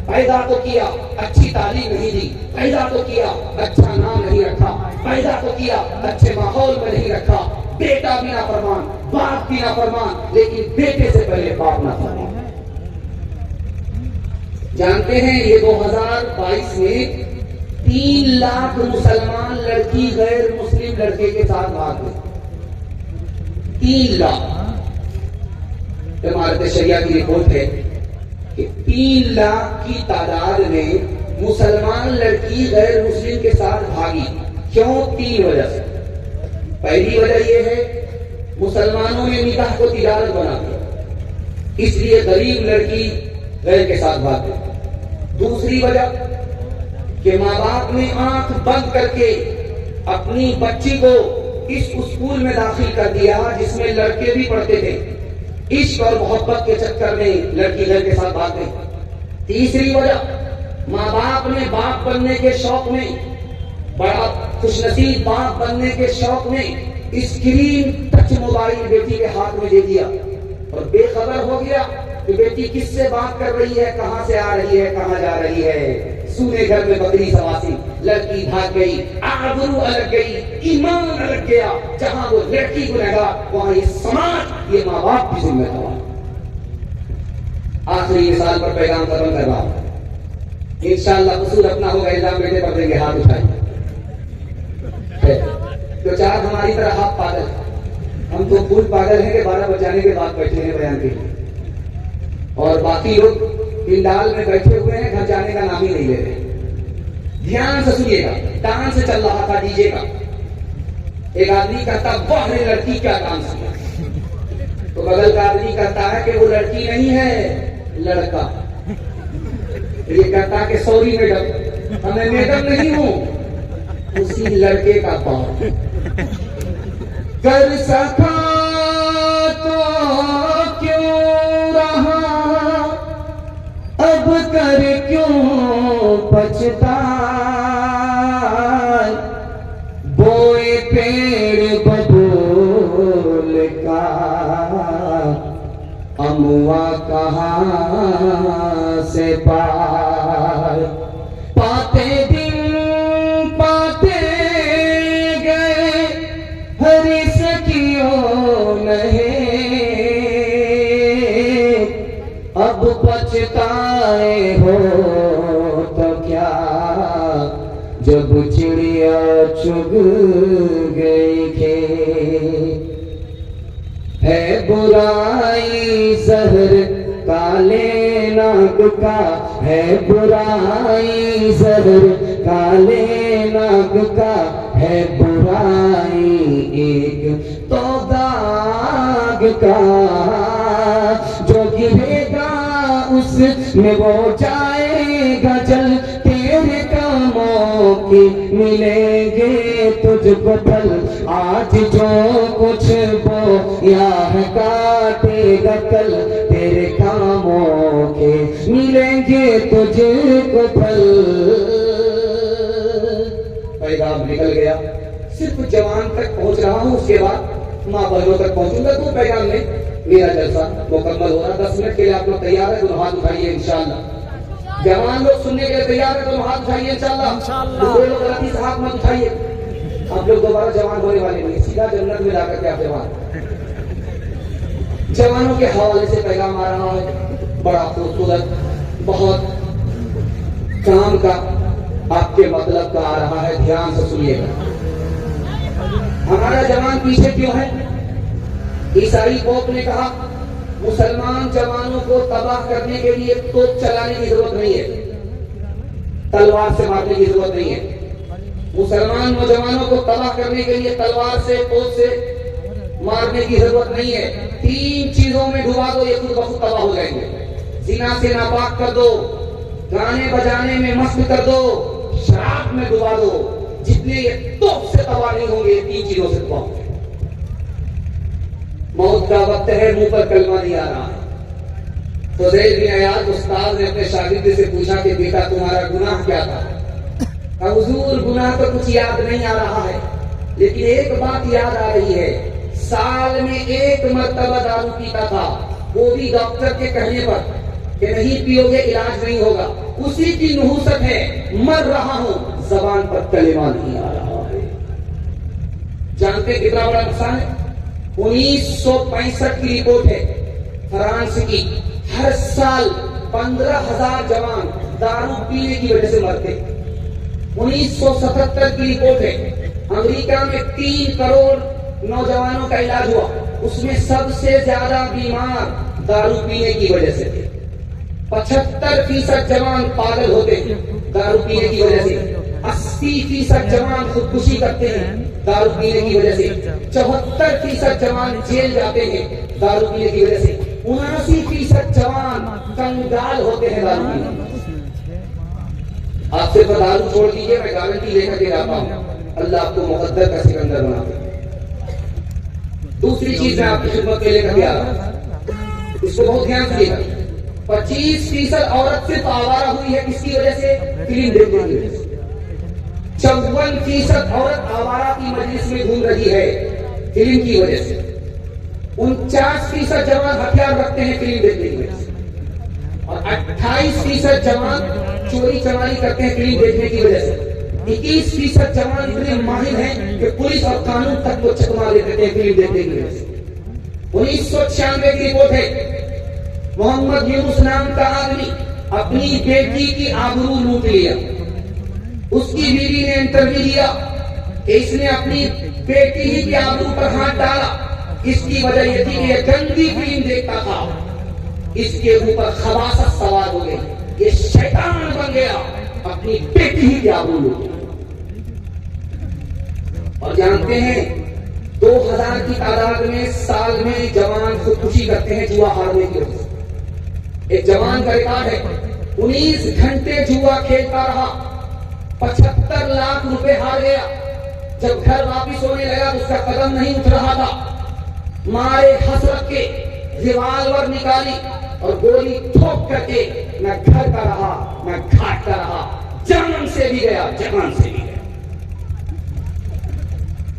پیدا تو کیا اچھی تعلیم نہیں دی، پیدا تو کیا اچھا نام نہیں رکھا، پیدا تو کیا اچھے ماحول میں نہیں رکھا۔ بیٹا بھی نافرمان، باپ بھی نافرمان، لیکن بیٹے سے پہلے باپ نافرمان۔ جانتے ہیں یہ 2022 میں 3 لاکھ مسلمان لڑکی غیر مسلم لڑکے کے ساتھ بھاگ گئے، 3 لاکھ۔ عمارت شریعہ کی رپورٹ ہے کہ 3 لاکھ کی تعداد میں مسلمان لڑکی غیر مسلم کے ساتھ بھاگی. کیوں؟ 3 وجہ سے. پہلی وجہ یہ ہے مسلمانوں نے نکاح کو تجارت بنا دیا، اس لیے غریب لڑکی غیر کے ساتھ بھاگ گئی. دوسری وجہ کہ ماں باپ نے آنکھ بند کر کے اپنی بچی کو اس اسکول میں داخل کر دیا جس میں لڑکے بھی پڑھتے تھے. عشق اور محبت کے چکر میں لڑکی گھر کے ساتھ بھاگ گئی. تیسری وجہ ماں باپ نے باپ بننے کے شوق میں، بڑا خوش نصیب باپ بننے کے شوق میں اسکرین ٹچ موبائل بیٹی کے ہاتھ میں دے دیا اور بے خبر ہو گیا کہ بیٹی کس سے بات کر رہی ہے، کہاں سے آ رہی ہے، کہاں جا رہی ہے. سونے گھر میں بکری سواسی. لڑکی بھاگ گئی، آبرو الگ گئی، ایمان الگ گیا. جہاں وہ لڑکی گنہگار وہاں یہ سماج، یہ ماں باپ کی ذمہ دار. آخری مثال پر پیغام ختم کر رہا ہوں. انشاءاللہ قصور اپنا ہوگا، الزام بیٹے پر دیں گے، ہاتھ اٹھائیں. تو 4 ہماری طرح ہاتھ پاگل ہیں. ہم تو پھول پاگل ہیں کہ 12 بجانے کے بعد بیٹھے ہیں بیان کے لیے، اور باقی لوگ پنڈال میں بیٹھے ہوئے ہیں، گھر جانے کا نام ہی نہیں لے رہے. دھیان سے سنیے گا. ڈانس چل رہا تھا ڈی جے کا. ایک آدمی کہتا واہ رے لڑکی کیا ڈانس کیا، تو بغل کا آدمی کہتا ہے کہ وہ لڑکی نہیں ہے لڑکا. یہ کہتا کہ سوری میڈم، میں میڈم نہیں ہوں، اسی لڑکے کا باپ. کر سکا تو کیوں رہا، اب کر کیوں پچھتا. بوئے پیڑ ببول کا، اموا کہاں سے پار. پاتے دن پاتے گئے، ہری سکیوں نہیں. اب پچھتائے ہو تو کیا، جب چڑیا چگ گئی کھیت. ہے برائی زہر کالے ناگ کا، ہے برائی زہر کالے ناگ کا. ہے برائی ایک تو داغ کا، جو گرے گا اس میں وہ جائے گا جل. تیرے کاموں کی ملیں گے تجھ کو پھل، آج جو کچھ بویا ہے کاٹے گا کل. تیرے کاموں کے ملیں گے تجھ کو پھل. پیغام نکل گیا. صرف جوان تک پہنچ رہا ہوں، اس کے بعد ماں بہنوں تک پہنچوں گا. تو پیغام میں میرا جلسہ مکمل ہو رہا. 10 منٹ کے لیے آپ لوگ تیار ہیں تو ہاتھ اٹھائیے انشاءاللہ. جوان لوگ سننے کے لیے تیار ہیں تو ہاتھ اٹھائیے انشاءاللہ. دوسرے لوگ غلطی سے ہاتھ مت اٹھائیے. آپ لوگ دوبارہ جوان ہونے والے نہیں، سیدھا جنت میں جا کر کے آپ جوان. جوانوں کے حوالے سے پیغام آ رہا ہے، بڑا خوبصورت، بہت کام کا، آپ کے مطلب کا آ رہا ہے. دھیان سے سنیے گا. ہمارا جوان پیچھے کیوں ہے؟ عیسائی پوپ نے کہا مسلمان جوانوں کو تباہ کرنے کے لیے توپ چلانے کی ضرورت نہیں ہے، تلوار سے مارنے کی ضرورت نہیں ہے. مسلمان نوجوانوں کو تباہ کرنے کے لیے تلوار سے، توپ سے مارنے کی ضرورت نہیں ہے. 3 چیزوں میں ڈبا دو، یہ خود بخود تباہ ہو جائیں گے. زنا سے ناپاک کر دو، گانے بجانے میں مست کر دو، شراب میں ڈبا دو. جتنے یہ توپ سے تباہ نہیں ہوں گے، یہ 3 چیزوں سے تباہ ہوں گے. موت کا وقت ہے، منہ پر کلمہ نہیں آ رہا ہے. فضیل بن عیاض استاد نے اپنے شاگرد سے پوچھا کہ بیٹا تمہارا گناہ کیا تھا؟ کہا حضور گناہ تو کچھ یاد نہیں آ رہا ہے، لیکن ایک بات یاد آ رہی ہے، سال میں 1 مرتبہ دارو پیتا تھا، وہ بھی ڈاکٹر کے کہنے پر کہ نہیں پیو گے علاج نہیں ہوگا. اسی کی نحوست ہے، مر رہا ہوں، زبان پر کلمہ نہیں آ رہا ہے. جانتے کتنا بڑا نقصان ہے؟ 1965 کی رپورٹ ہے فرانس کی، ہر سال 15,000 جوان دارو پینے کی وجہ سے مرتے. 1977 کی رپورٹ ہے امریکہ میں 3 کروڑ نوجوانوں کا علاج ہوا، اس میں سب سے زیادہ بیمار دارو پینے کی وجہ سے تھے. 75% جوان پاگل ہوتے ہیں دارو پینے کی وجہ سے، 80% جوان خودکشی کرتے ہیں دارو پینے کی وجہ سے، 74% جوان جیل جاتے ہیں دارو پینے کی وجہ سے، 79% جوان کنگال ہوتے ہیں دارو پینے کی وجہ سے۔ آپ صرف دارو چھوڑ دیجیے، میں گارنٹی لے کر کے رہتا ہوں اللہ آپ کو مقدر کا سکندر بنا دے۔ دوسری چیز میں آپ کی خدمت میں لے کر کے آ رہا ہوں، اس کو بہت دھیان سے دیکھا، 25% عورت صرف آوارہ ہوئی ہے کس کی وجہ سے؟ فلم دیکھنے کی وجہ سے۔ 54% عورت آوارہ کی مجلس میں گھوم رہی ہے فلم کی وجہ سے۔ 49% جوان ہتھیار رکھتے ہیں فلم دیکھنے کی وجہ سے، اور 28% جوان چوری چماری کرتے ہیں فلم دیکھنے کی وجہ سے۔ 21% جوان اتنے ماہر ہیں کہ پولیس اور قانون تک کو چکما دیتے ہیں فلم دیکھنے کی وجہ سے۔ 1996 کی رپورٹ ہے، محمد یونس نام کا آدمی اپنی بیٹی کی آبرو لوٹ لیا۔ اس کی بیوی نے انٹرویو دیا کہ اس نے اپنی بیٹی ہی کی آبرو پر ہاتھ ڈالا، اس کی وجہ یہ تھی کہ یہ گندی فلم دیکھتا تھا، اس کے اوپر خباثت سوار ہو گئی، یہ شیطان بن گیا، اپنی بیٹی ہی کی آبرو لوٹ لیا۔ اور جانتے ہیں 2000 کی تعداد میں سال میں جوان خودکشی کرتے ہیں جوا ہارنے کی وجہ سے۔ ایک جوان کا ریکارڈ ہے، 19 گھنٹے جوا کھیلتا رہا، 75 لاکھ روپے ہار گیا۔ جب گھر واپس ہونے لگا تو اس کا قدم نہیں اٹھ رہا تھا، مارے حسرت کے ریوالور نکالی اور گولی ٹھوک کر کے میں گھر کا رہا، میں گھاٹ کا رہا، جان سے بھی گیا، جان سے بھی گیا۔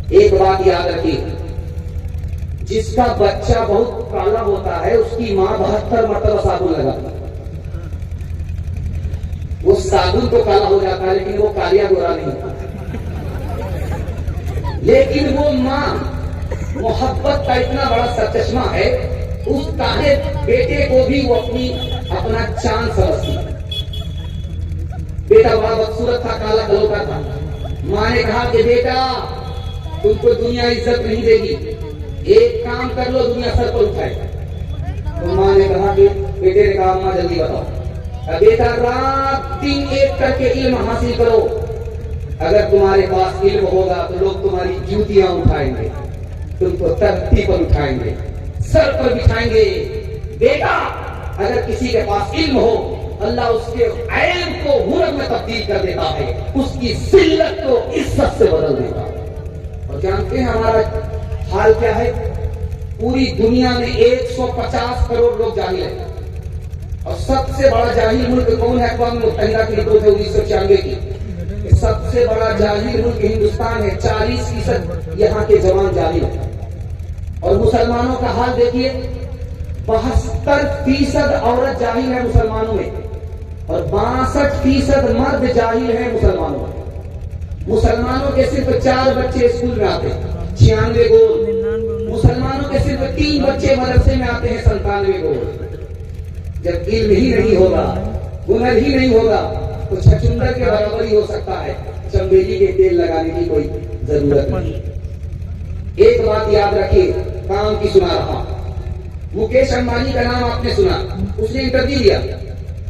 ایک بات یاد رکھیے، جس کا بچہ بہت کالا ہوتا ہے اس کی ماں 72 مرتبہ صابن لگاتی ہے۔ وہ صابن تو کالا ہو جاتا ہے لیکن وہ کالیا گورا نہیں ہوتا، لیکن وہ ماں محبت کا اتنا بڑا سرچشمہ ہے، اس کالے بیٹے کو بھی وہ اپنا چاند سمجھتی ہے۔ بیٹا بڑا بدصورت تھا، کالا کلوٹا تھا، ماں نے کہا کہ بیٹا تم کو دنیا عزت نہیں دے گی، ایک کام کر لو دنیا سر پر اٹھائے گا۔ تو ماں نے کہا کہ بیٹے نے کہا ماں جلدی بتاؤ، بیٹا رات دن ایک کر کے علم حاصل کرو، اگر تمہارے پاس علم ہوگا تو لوگ تمہاری جوتیاں اٹھائیں گے، تم کو ترتی پر اٹھائیں گے، سر پر بٹھائیں گے۔ بیٹا اگر کسی کے پاس علم ہو اللہ اس کے علم کو ہنر میں تبدیل کر دیتا ہے، اس کی ذلت کو عزت سے بدل دیتا ہے۔ اور جانتے ہیں ہمارا حال کیا ہے؟ پوری دنیا میں 150 کروڑ لوگ جاہل ہیں، اور سب سے بڑا جاہل ملک کون ہے؟ اقوام متحدہ کی رپورٹ ہے 1996 کی، سب سے بڑا جاہل ملک ہندوستان ہے، 40% یہاں کے جوان جاہل ہیں۔ اور مسلمانوں کا حال دیکھیے، 72% عورت جاہل ہے مسلمانوں میں، اور 62% مرد جاہل ہیں مسلمانوں میں۔ مسلمانوں کے صرف 4 بچے اسکول میں آتے ہیں، 96 گول۔ مسلمانوں کے صرف 3 بچے مدرسے میں آتے ہیں، 97 گول۔ جب علم ہی نہیں ہوگا، ہنر ہی نہیں ہوگا تو چھچندر کے برابر ہی ہو سکتا ہے، چمبیلی کے تیل لگانے کی کوئی ضرورت نہیں۔ ایک بات یاد رکھیے، کام کی سنا رہا، مکیش امبانی کا نام آپ نے سنا، اس نے انٹرویو دیا۔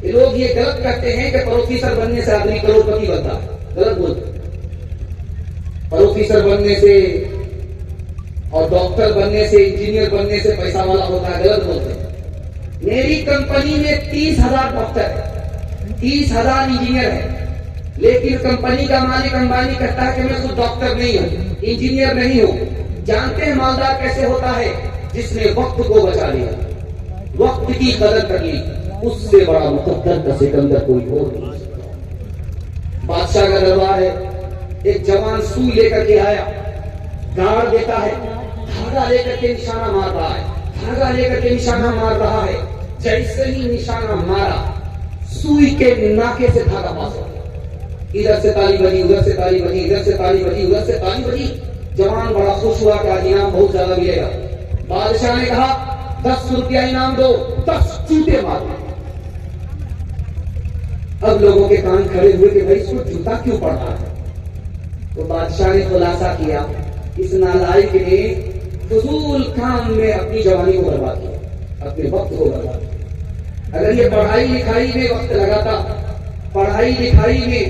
لوگ یہ غلط کرتے ہیں کہ پروفیسر بننے سے آدمی کروڑ پتی بنتا ہے، غلط بولتے ہیں۔ پروفیسر بننے سے اور ڈاکٹر بننے سے، انجینئر بننے سے پیسہ والا ہوتا ہے، غلط بولتے ہیں۔ میری کمپنی میں 30,000 ڈاکٹر ہے، 30,000 انجینئر ہے، لیکن کمپنی کا مالک امبانی کہتا ہے کہ میں خود ڈاکٹر نہیں ہوں، انجینئر نہیں ہوں۔ جانتے ہیں مالدار کیسے ہوتا ہے؟ جس نے وقت کو بچا لیا، وقت کی قدر کر لی، اس سے بڑا مقدر کا سکندر کوئی اور نہیں۔ بادشاہ کا دربار ہے، ایک جوان سوئی لے کر کے آیا، گاڑ دیتا ہے، دھاگا لے کر کے نشانہ مار رہا ہے، دھاگا لے کر کے نشانہ مار رہا ہے۔ جیسے ہی نشانہ مارا، سوئی کے ناکے سے دھاگا پاس ہو گیا، ادھر سے تالی بجی، ادھر سے تالی بجی، ادھر سے تالی بجی، ادھر سے تالی بجی۔ جوان بڑا خوش ہوا کہ آج انعام بہت زیادہ ملے گا۔ بادشاہ نے کہا 10 روپیہ انعام دو، 10 جوتے مار۔ اب لوگوں کے کان کھڑے ہوئے کہ بھائی اس کو جوتا کیوں پڑھا ہے؟ تو بادشاہ نے خلاصہ کیا، اس نالائق نے فضول کام میں اپنی جوانی کو برباد کیا، اپنے وقت کو برباد کیا۔ اگر یہ پڑھائی لکھائی میں وقت لگاتا، پڑھائی لکھائی میں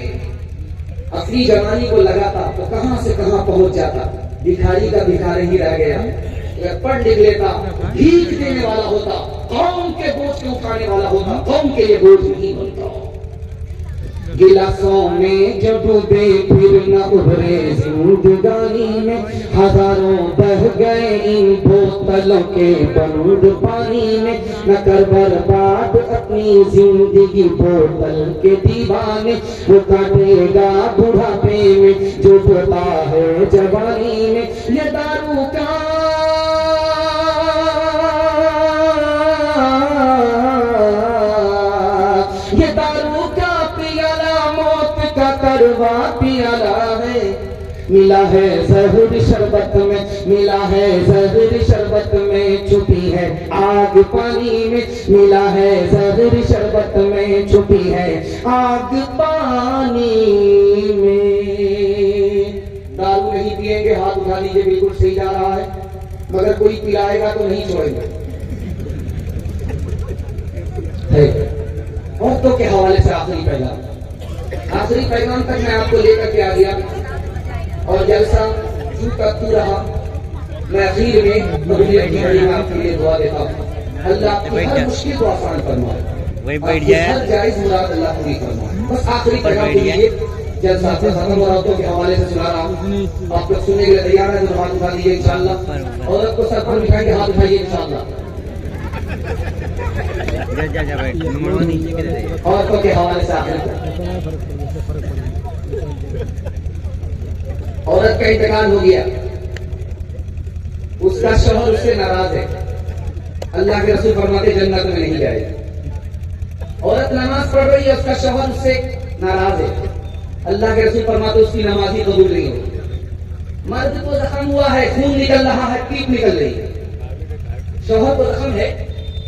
اپنی جوانی کو لگاتا تو کہاں سے کہاں پہنچ جاتا. بھکاری کا بھکاری ہی رہ گیا. اگر پڑھ لکھ لیتا، بھیک دینے والا ہوتا، قوم کے بوجھ کو اٹھانے والا ہوتا، قوم کے لیے بوجھ نہیں بنتا. گلاسوں میں جب ڈوبے پھر نہ ابھرے زندگانی میں، ہزاروں بہ گئے ان بوتلوں کے بند پانی میں. نہ کر برباد اپنی زندگی بوتل کے دیوانے، وہ کاٹے گا بڑھاپے میں جو پتا ہے جوانی میں. یہ دارو کا پیالہ ہے، ملا ہے زہر شربت میں، ملا ہے زہر شربت میں، چھپی ہے آگ پانی میں. ملا ہے زہر شربت میں، چھپی ہے آگ پانی میں. دارو نہیں پیئیں گے، ہاتھ اٹھا لیجیے، بالکل صحیح جا رہا ہے. مگر کوئی پلائے گا تو نہیں چھوڑیں گے. عورتوں کے حوالے سے آخری پیغام، آخری پیغام تک میں آپ کو لے کر کے آ گیا اور جلسہ یوں کرتا رہا. میں اخیر میں آپ کے لیے دعا دیتا ہوں، اللہ آپ کی ہر مشکل کو آسان فرمائے، ہر جائز مراد اللہ پوری فرمائے. بس آخری پیغام کے لیے جلسہ ختم ہو رہا، عورتوں کے حوالے سے سنا رہا ہوں. آپ لوگ سننے کے لیے تیار ہیں تو ہاتھ اٹھا دیجیے انشاءاللہ. عورت کو سر پر بٹھائیں گے، ہاتھ اٹھائیے انشاءاللہ. عورتوں کے حوالے سے عورت کا انتقال ہو گیا، اس کا شوہر اس سے ناراض ہے. اللہ کے رسول فرماتے جنت میں نہیں جائے. عورت نماز پڑھ رہی ہے، اس کا شوہر اس سے ناراض ہے. اللہ کے رسول فرماتے اس کی نماز ہی قبول نہیں ہوگی. مرد کو زخم ہوا ہے، خون نکل رہا ہے، پیپ نکل رہی ہے. شوہر کو زخم ہے،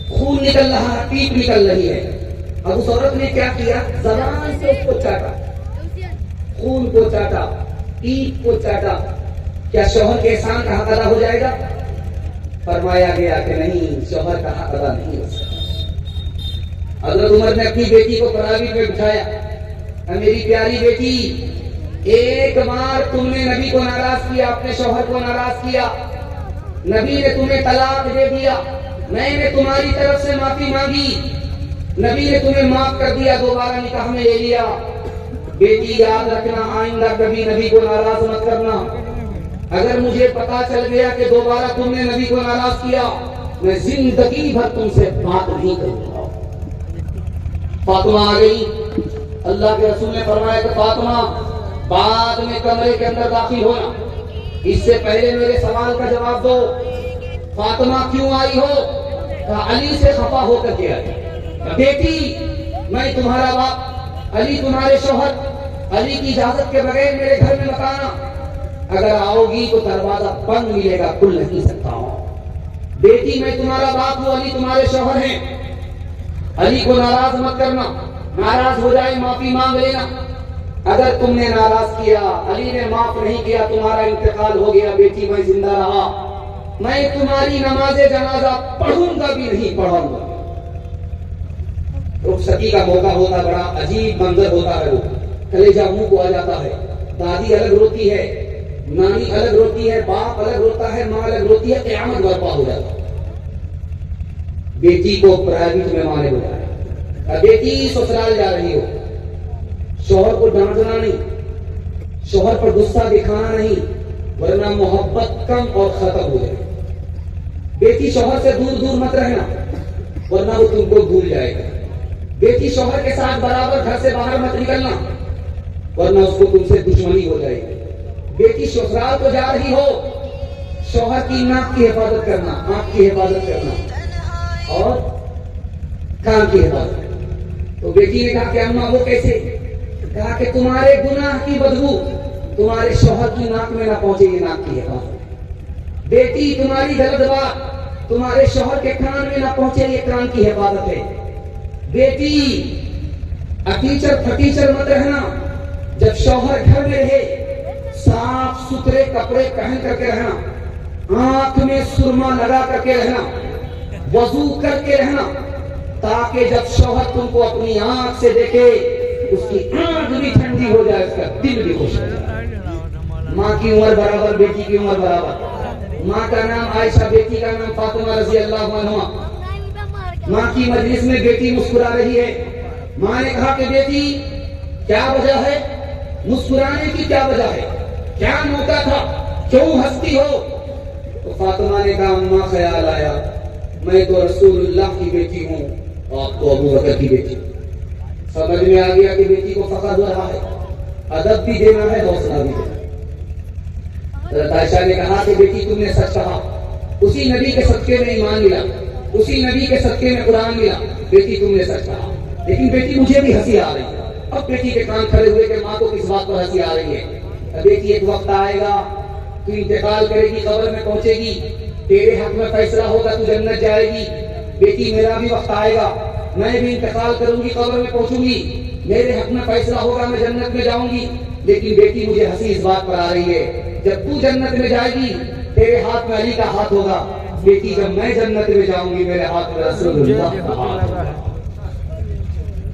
خون نکل رہا ہے، پیپ نکل رہی ہے. اب اس عورت نے کیا کیا؟ زبان سے اس کو چاٹا، خون کو چاٹا، پیپ کو چاٹا. کیا شوہر کے احسان کا حق ادا ہو جائے گا؟ فرمایا گیا کہ نہیں، شوہر کا حق ادا نہیں ہو سکتا. حضرت عمر نے اپنی بیٹی کو تراویح میں بٹھایا، میری پیاری بیٹی، ایک بار تم نے نبی کو ناراض کیا، اپنے شوہر کو ناراض کیا، نبی نے تمہیں طلاق دے دیا، میں نے تمہاری طرف سے معافی مانگی، نبی نے تمہیں معاف کر دیا، دوبارہ نکاح میں لے لیا. بیٹی یاد رکھنا، آئندہ کبھی نبی کو ناراض مت کرنا. اگر مجھے پتا چل گیا کہ دوبارہ تم نے نبی کو ناراض کیا، میں زندگی بھر تم سے بات نہیں کروں گا. فاطمہ آ گئی. اللہ کے رسول نے فرمایا کہ فاطمہ بعد میں کمرے کے اندر داخل ہونا، اس سے پہلے میرے سوال کا جواب دو. فاطمہ کیوں آئی ہو؟ کہا علی سے خفا ہو کر کے آئی. بیٹی میں تمہارا باپ، علی تمہارے شوہر، علی کی اجازت کے بغیر میرے گھر میں مت آنا. اگر آؤ گی تو دروازہ بند ملے گا، کھل نہیں سکتا ہوں. بیٹی میں تمہارا باپ ہوں، علی تمہارے شوہر ہیں. علی کو ناراض مت کرنا، ناراض ہو جائے معافی مانگ لینا. اگر تم نے ناراض کیا، علی نے معاف نہیں کیا، تمہارا انتقال ہو گیا، بیٹی میں زندہ رہا، میں تمہاری نماز جنازہ پڑھوں گا بھی نہیں پڑھوں گا. رخصتی کا موقع ہوتا، بڑا عجیب منظر ہوتا ہے، وہ کلیجہ منہ کو آ جاتا ہے. دادی الگ روتی ہے، نانی الگ روتی ہے، باپ الگ روتا ہے، ماں الگ روتی ہے، قیامت برپا ہو جاتا ہے. بیٹی کو پرائیویٹ میں مانے بلایا، بیٹی سسرال جا رہی ہو، شوہر کو ڈانٹنا نہیں، شوہر پر غصہ دکھانا نہیں، ورنہ محبت کم اور ختم ہو جائے. بیٹی شوہر سے دور دور مت رہنا، ورنہ وہ تم کو بھول جائے گا. بیٹی شوہر کے ساتھ برابر گھر سے باہر مت نکلنا، ورنہ اس کو تم سے دشمنی ہو جائے گی. بیٹی سسرال کو جا رہی ہو، شوہر کی ناک کی حفاظت کرنا، آنکھ کی حفاظت کرنا اور کان کی حفاظت کرنا. تو بیٹی نے کہا کہ اماں وہ کیسے؟ کہا کہ تمہارے گناہ کی بدبو تمہارے شوہر کی ناک میں نہ پہنچے، یہ ناک کی حفاظت. بیٹی تمہاری غلط بات تمہارے شوہر کے کان میں نہ پہنچے، یہ کان کی حفاظت ہے. بیٹی اٹیچر پھٹیچر مت رہنا. جب شوہر گھر میں رہے، صاف ستھرے کپڑے پہن کر کے رہنا، آنکھ میں سرما لگا کر کے رہنا، وضو کر کے رہنا، تاکہ جب شوہر تم کو اپنی آنکھ سے دیکھے اس کی آنکھ بھی ٹھنڈی ہو جائے، اس کا دل بھی خوش ہو جائے۔ ماں کی عمر برابر، بیٹی کی عمر برابر، ماں کا نام عائشہ، بیٹی کا نام فاطمہ رضی اللہ عنہا۔ ماں کی مجلس میں بیٹی مسکرا رہی ہے، ماں نے کہا کہ بیٹی کیا وجہ ہے مسکرانے کی، کیا وجہ ہے، کیا موقع تھا، کیوں ہنستی ہو؟ تو فاطمہ نے کہا اماں خیال آیا میں تو رسول اللہ کی بیٹی ہوں، آپ تو ابو بکر کی بیٹی۔ سمجھ میں آ گیا کہ بیٹی کو فخر ہو رہا ہے، ادب بھی دینا ہے، حوصلہ بھی دینا ہے۔ حضرت عائشہ نے کہا کہ بیٹی تم نے سچ کہا، اسی نبی کے صدقے میں ایمان ملا، اسی نبی کے صدقے میں قرآن ملا، بیٹی تم نے سچ کہا۔ لیکن بیٹی مجھے بھی ہنسی آ رہی ہے۔ اب بیٹی کے کان کھڑے ہوئے کہ ماں کو کس بات پر ہنسی آ رہی ہے؟ بیٹی ایک وقت آئے گا تو انتقال کرے گی، قبر میں پہنچے گی، تیرے حق میں فیصلہ ہوگا، تو جنت جائے گی۔ بیٹی میرا بھی وقت آئے گا، میں بھی انتقال کروں گی، قبر میں پہنچوں گی، میرے حق میں فیصلہ ہوگا، میں جنت میں جاؤں گی۔ لیکن بیٹی مجھے ہنسی اس بات پر آ رہی ہے جب تو جنت میں جائے گی تیرے ہاتھ میں علی کا ہاتھ ہوگا، بیٹی جب میں جنت میں جاؤں گی میرے ہاتھ میں رسول اللہ کا ہاتھ ہوگا۔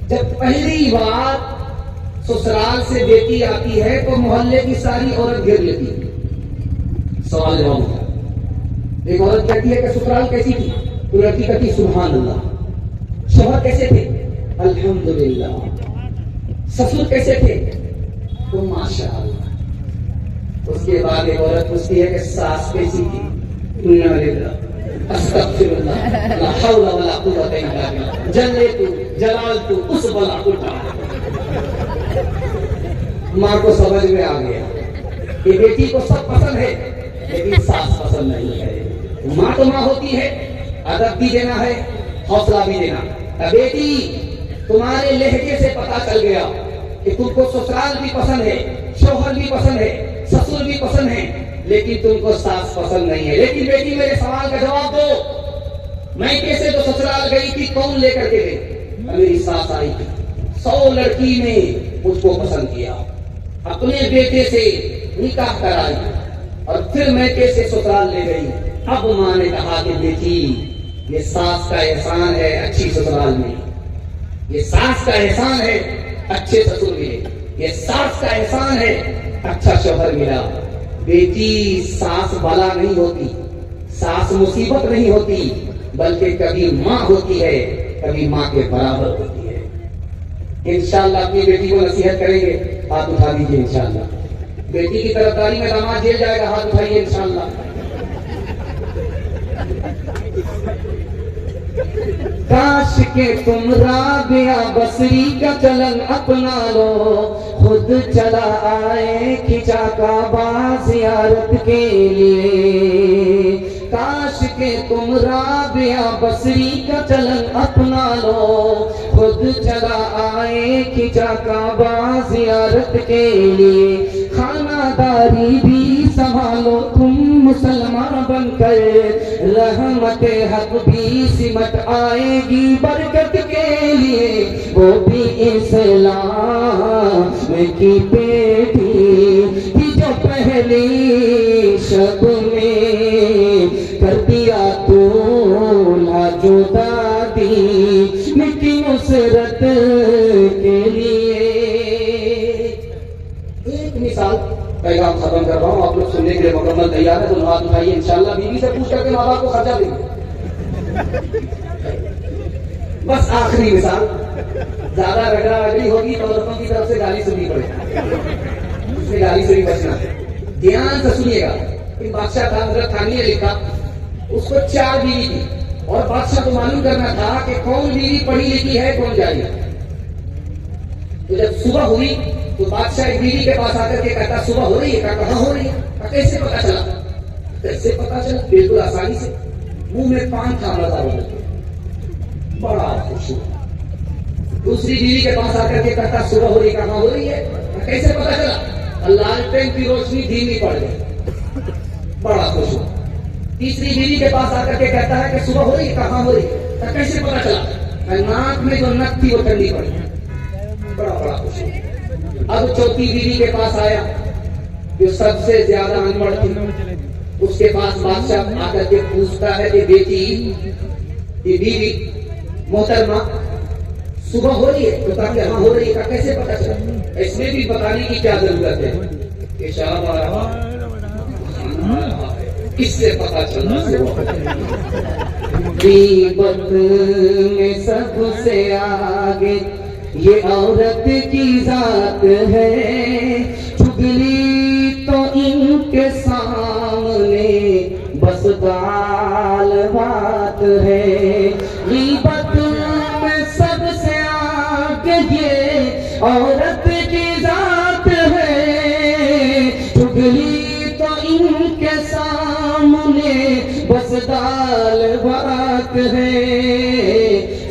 جب پہلی بار سسرال سے بیٹی آتی ہے تو محلے کی ساری عورت گھیر لیتی ہے۔ سوال جواب ہوتا ہے، ایک عورت کہتی ہے کہ سسرال کیسی تھی؟ تو لڑکی کہتی سبحان اللہ۔ شوہر کیسے تھے؟ الحمدللہ۔ سسر کیسے تھے؟ تو ماشاء اللہ۔ اس کے بعد ایک عورت پوچھتی ہے کہ ساس کیسی تھی؟ استغفر اللہ، لا حول ولا قوت الا باللہ، جلیت جلالت اس بلا کو ماں کو سمجھ میں آ گیا کہ بیٹی کو سب پسند ہے لیکن ساس پسند نہیں ہے۔ ماں تو ماں ہوتی ہے، ادب بھی دینا ہے، حوصلہ بھی دینا۔ بیٹی تمہارے لہجے سے پتا چل گیا کہ تم کو سسرال بھی پسند ہے، شوہر بھی پسند ہے، سسر بھی پسند ہے، لیکن تم کو ساس پسند نہیں ہے۔ لیکن بیٹی میرے سوال کا جواب دو، میں کیسے تو سسرال گئی تھی، کون لے کر کے گئی؟ میری ساس آئی تھی، 100 لڑکی نے مجھ کو پسند کیا، اپنے بیٹے سے نکاح کرائی، اور پھر میں کیسے سسرال لے گئی؟ اب ماں نے کہا کہ بیٹی یہ ساس کا احسان ہے اچھی سسرال میں، یہ ساس کا احسان ہے اچھے سسر ملے، یہ ساس کا احسان ہے اچھا شوہر ملا۔ بیٹی ساس بلا نہیں ہوتی، ساس مصیبت نہیں ہوتی، بلکہ کبھی ماں ہوتی ہے، کبھی ماں کے برابر ہوتی ہے۔ انشاءاللہ اپنی بیٹی کو نصیحت کریں گے، ہاتھ اٹھا دیجیے انشاءاللہ۔ بیٹی کی طرفداری میں داماد جیل جائے گا، ہاتھ اٹھائیے انشاءاللہ۔ کاش کہ تم رابعہ بصری کا چلن اپنا لو، خود چلا آئے کھچا کعبہ زیارت کے لیے۔ کاش کہ تم رابعہ بصری کا چلن اپنا لو، خود چلا آئے کھچا کعبہ زیارت کے لیے۔ خانہ داری بھی سنبھالو تم مسلمان بن کر، رحمت حق بھی سمٹ آئے گی برکت کے لیے۔ وہ بھی اسلام کی بیٹی تھی جو پہلی شب میں کر دیا تو لاجو دادی مٹی نصرت کے لیے۔ ایک مثال پیغام ختم کر رہا ہوں، آپ لوگ سننے کے لیے مکمل تیار ہے تو ہاتھ اٹھائیے انشاءاللہ۔ بیوی سے پوچھ کر کے ماں باپ کو خرچہ دیں گے۔ بس آخری مثال، زیادہ رگڑا رگڑی ہوگی تو عورتوں کی طرف سے گالی سننی پڑے گی، اس سے گالی سے بھی بچنا ہے۔ دھیان سے سنیے گا، بادشاہ تھا، حضرت تھانی نے لکھا، اس کو 4 بیوی تھی، اور بادشاہ کو معلوم کرنا تھا کہ کون بیوی پڑھی لکھی ہے کون جاہل ہے۔ تو جب صبح ہوئی تو بادشاہ ایک بیوی کے پاس آ کر کے کہتا صبح ہو رہی ہے؟ کہاں ہو رہی ہے؟ کیسے پتا چلا؟ کیسے پتا چلا؟ بالکل آسانی سے، منہ میں پان تھا مزہ ہو گیا، بڑا خوش ہوا۔ دوسری بیوی کے پاس آ کر کے کہتا صبح ہو رہی، کہاں ہو رہی ہے؟ کیسے پتا چلا؟ لالٹین کی روشنی دھیمی پڑ گئی، بڑا خوش ہوا۔ تیسری بیوی کے پاس آ کر کے کہتا ہے کہ صبح ہو رہی ہے، کہاں ہو رہی ہے؟ کیسے پتا چلا؟ ناک میں جو نک تھی وہ ٹھنڈی پڑ گئی، بڑا خوش ہوا۔ اب چوتھی بیوی کے پاس آیا جو سب سے زیادہ انپڑھ تھی، اس کے پاس بادشاہ آ کر کے پوچھتا ہے کہ بیٹی، یہ بیوی محترمہ صبح ہو رہی ہے تو تاکہ ہاں ہو رہی ہے کا کیسے پتا چلا؟ اس میں بھی بتانے کی کیا ضرورت ہے کہ شام آ رہا کس سے پتا چلنا؟ غیبت میں سب سے آگے یہ عورت کی ذات ہے، چگلی تو ان کے سامنے بس گال بات ہے۔ غیبت میں سب سے آگے یہ عورت کی ذات ہے، چگلی تو ان کے سامنے بس گال بات ہے۔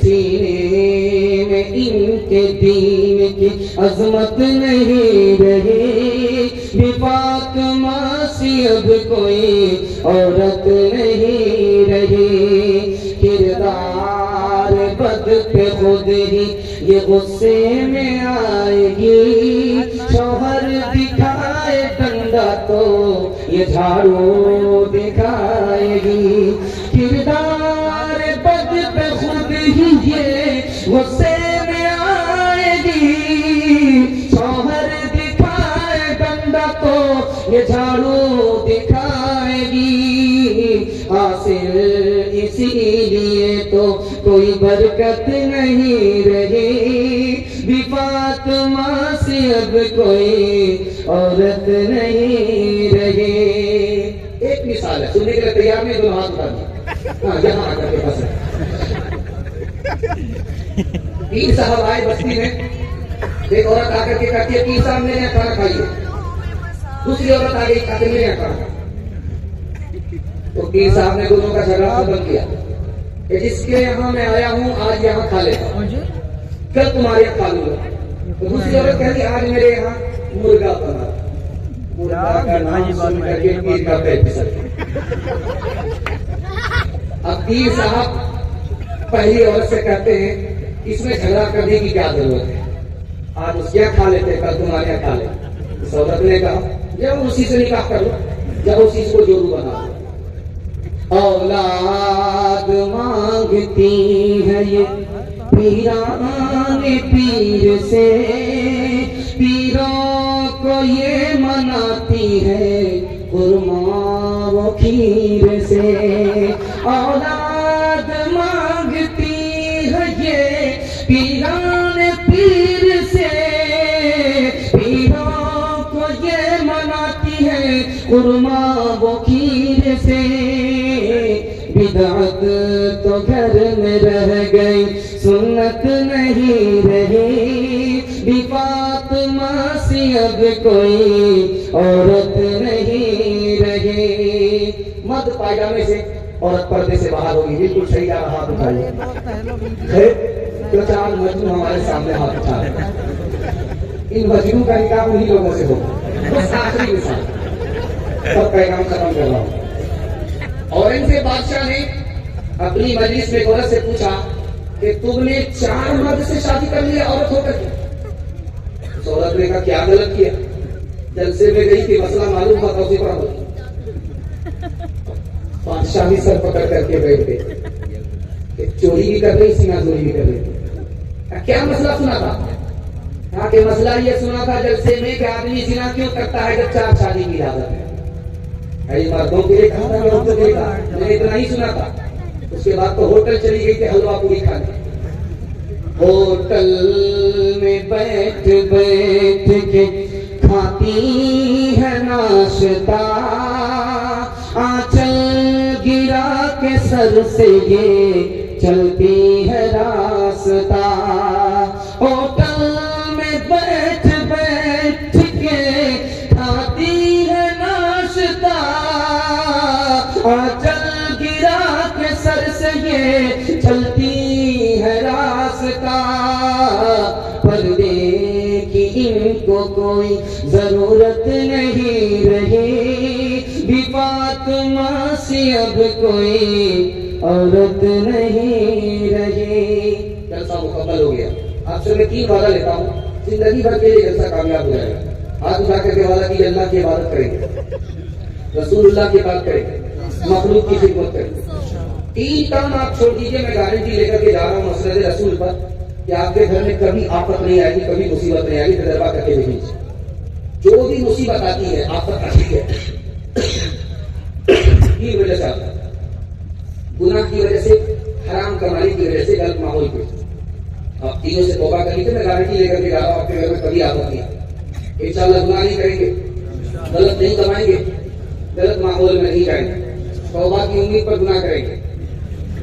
سینے میں ان کے دین کی عظمت نہیں رہی، بے فاطمہ سی اب کوئی عورت نہیں رہی۔ کردار بد پہ خود ہی یہ غصے میں آئے گی، شوہر دکھائے ڈنڈا تو یہ جھاڑو دکھائے گی۔ کردار بد پہ خود ہی یہ غصے میں آئے گی، شوہر دکھائے ڈنڈا تو یہ جھاڑو دکھائے گی۔ حاصل اسی لیے تو کوئی برکت نہیں رہی، بی فاطمہ سے اب کوئی عورت نہیں رہی۔ ایک مثال ہے، سننے کے لیے تیار نہیں؟ دونوں ہاتھ اٹھا دیں، ہاں یہاں آ کر کے بس پیر صاحب آئے بستی میں، ایک عورت آ کر کے کہتی ہے پیر صاحب میرے یہاں کھانا کھائیے، دوسری عورت آ گئی کہتے میرے یہاں کھانا۔ تو پیر صاحب نے دونوں کا جھگڑا ختم کیا کہ جس کے یہاں میں آیا ہوں آج یہاں کھا لیتا ہوں، کل تمہارے یہاں کھا لوں گا۔ تو دوسری عورت کہتی آج میرے یہاں مرغا بنا، مرغا کا نام سن کر کے پیر کا پیر پھسل گیا۔ اب پیر صاحب پہلی عورت سے کہتے ہیں اس میں جھگڑا کرنے کی کیا ضرورت ہے، آج اس کے یہاں کھا لیتے کل تمہارے یہاں کھا لیتے۔ اس عورت نے کہا جب اسی سے نکاح کر لو، جب اسی کو جورو بنا لو۔ اولاد مانگتی ہے یہ پیران پیر سے، پیروں کو یہ مناتی ہے قرمہ و کھیر سے۔ اولاد مانگتی ہے یہ پیران پیر سے، پیروں کو یہ مناتی ہے قرمہ و کھیر سے۔ بدعت تو گھر میں رہ گئی، سنت نہیں رہی، بی فاطمہ سی اب کوئی عورت نہیں رہی۔ مرد پائجامے سے عورت پردے سے باہر ہوگی، بالکل صحیح جا رہا، ہاتھ اٹھائیے۔ جو چار مجنون ہمارے سامنے ہاتھ اٹھا رہے ہیں، ان مجنون کا نکاح انہی لوگوں سے ہوگا۔ بس آخری مثال، سب پیغام ختم کر رہا ہوں۔ اورنگزیب بادشاہ نے اپنی مجلس میں عورت سے پوچھا کہ تم نے 4 مرد سے شادی کر لی عورت ہو کر کے؟ اس عورت نے کہا کیا غلط کیا؟ جلسے میں گئی کہ مسئلہ معلوم ہوا تھا اسی پر عمل کیا۔ بادشاہ بھی سر پکڑ کر کے بیٹھ گئے کہ چوری بھی کر رہی سینا چوری بھی کر رہی۔ کیا مسئلہ سنا تھا؟ کہا کہ مسئلہ یہ سنا تھا جلسے میں کہ آدمی زنا کیوں کرتا ہے جب 4 شادی کی اجازت ہے؟ مردوں کے لیے کہا تھا کہ عورتوں کے لیے کہا، میں نے اتنا ہی سنا تھا۔ اس کے بعد تو ہوٹل چلی گئی تھی حلوہ پوری کھانے۔ ہوٹل میں بیٹھ بیٹھ کے کھاتی ہے ناشتہ، آنچل گرا کے سر سے یہ چلتی ہے راستہ۔ ہوٹل میں بیٹھ بیٹھ کے کھاتی ہے ناشتہ، آنچل گرا کے سر سے یہ چلتی ہے راستہ۔ پردے کی ان کو کوئی ضرورت نہیں رہی، بی فاطمہ سی اب کوئی عورت نہیں رہی۔ جلسہ مکمل ہو گیا۔ آپ سے میں 3 وعدہ لیتا ہوں، زندگی بھر کے لیے جلسہ کامیاب ہو جائے گا۔ ہاتھ اٹھا کر کے وعدہ کی اللہ کی عبادت کریں گے، رسول اللہ کی بات کریں گے، مخلوق کی خدمت کریں گے۔ 3 کام آپ چھوڑ دیجیے، میں گارنٹی لے کر کے جا رہا ہوں مسند رسول پر کہ آپ کے گھر میں کبھی آفت نہیں آئے گی، کبھی مصیبت نہیں آئے گی۔ تجربہ کر کے دیکھیے، جو بھی مصیبت آتی ہے آفت آتی ہے کی وجہ سے آتا ہے، گناہ کی وجہ سے، حرام کمانے کی وجہ سے، غلط ماحول کی وجہ سے۔ آپ تینوں سے توبہ کر لیجیے، میں گارنٹی لے کر کے جا رہا ہوں آپ کے گھر میں کبھی آفت نہیں آئے، انشاءاللہ گناہ نہیں کریں گے، غلط نہیں کمائیں گے، غلط ماحول میں نہیں جائیں گے، توبہ کی امید پر گناہ کریں گے۔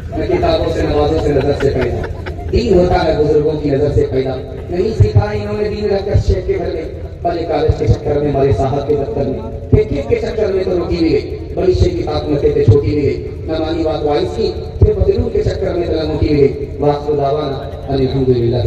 میں کتابوں سے، نمازوں سے، نظر سے پیدا، دین ہوتا ہے بزرگوں کی نظر سے پیدا، نہیں سیکھا انہوں نے دین رکھ کر شیخ کے گھر میں، بڑے کالج کے چکر میں، بڑے صاحب کے دفتر میں، ٹھیک کے چکر میں تو روٹی بھی گئی، بڑی شیخ کی خاتمتیں تھے چھوٹی بھی گئی، نمانی بات وائس کی، پھر بدلوں کے چکر میں تو موٹی بھی گئی۔ واخر دعوانا ان الحمد للہ۔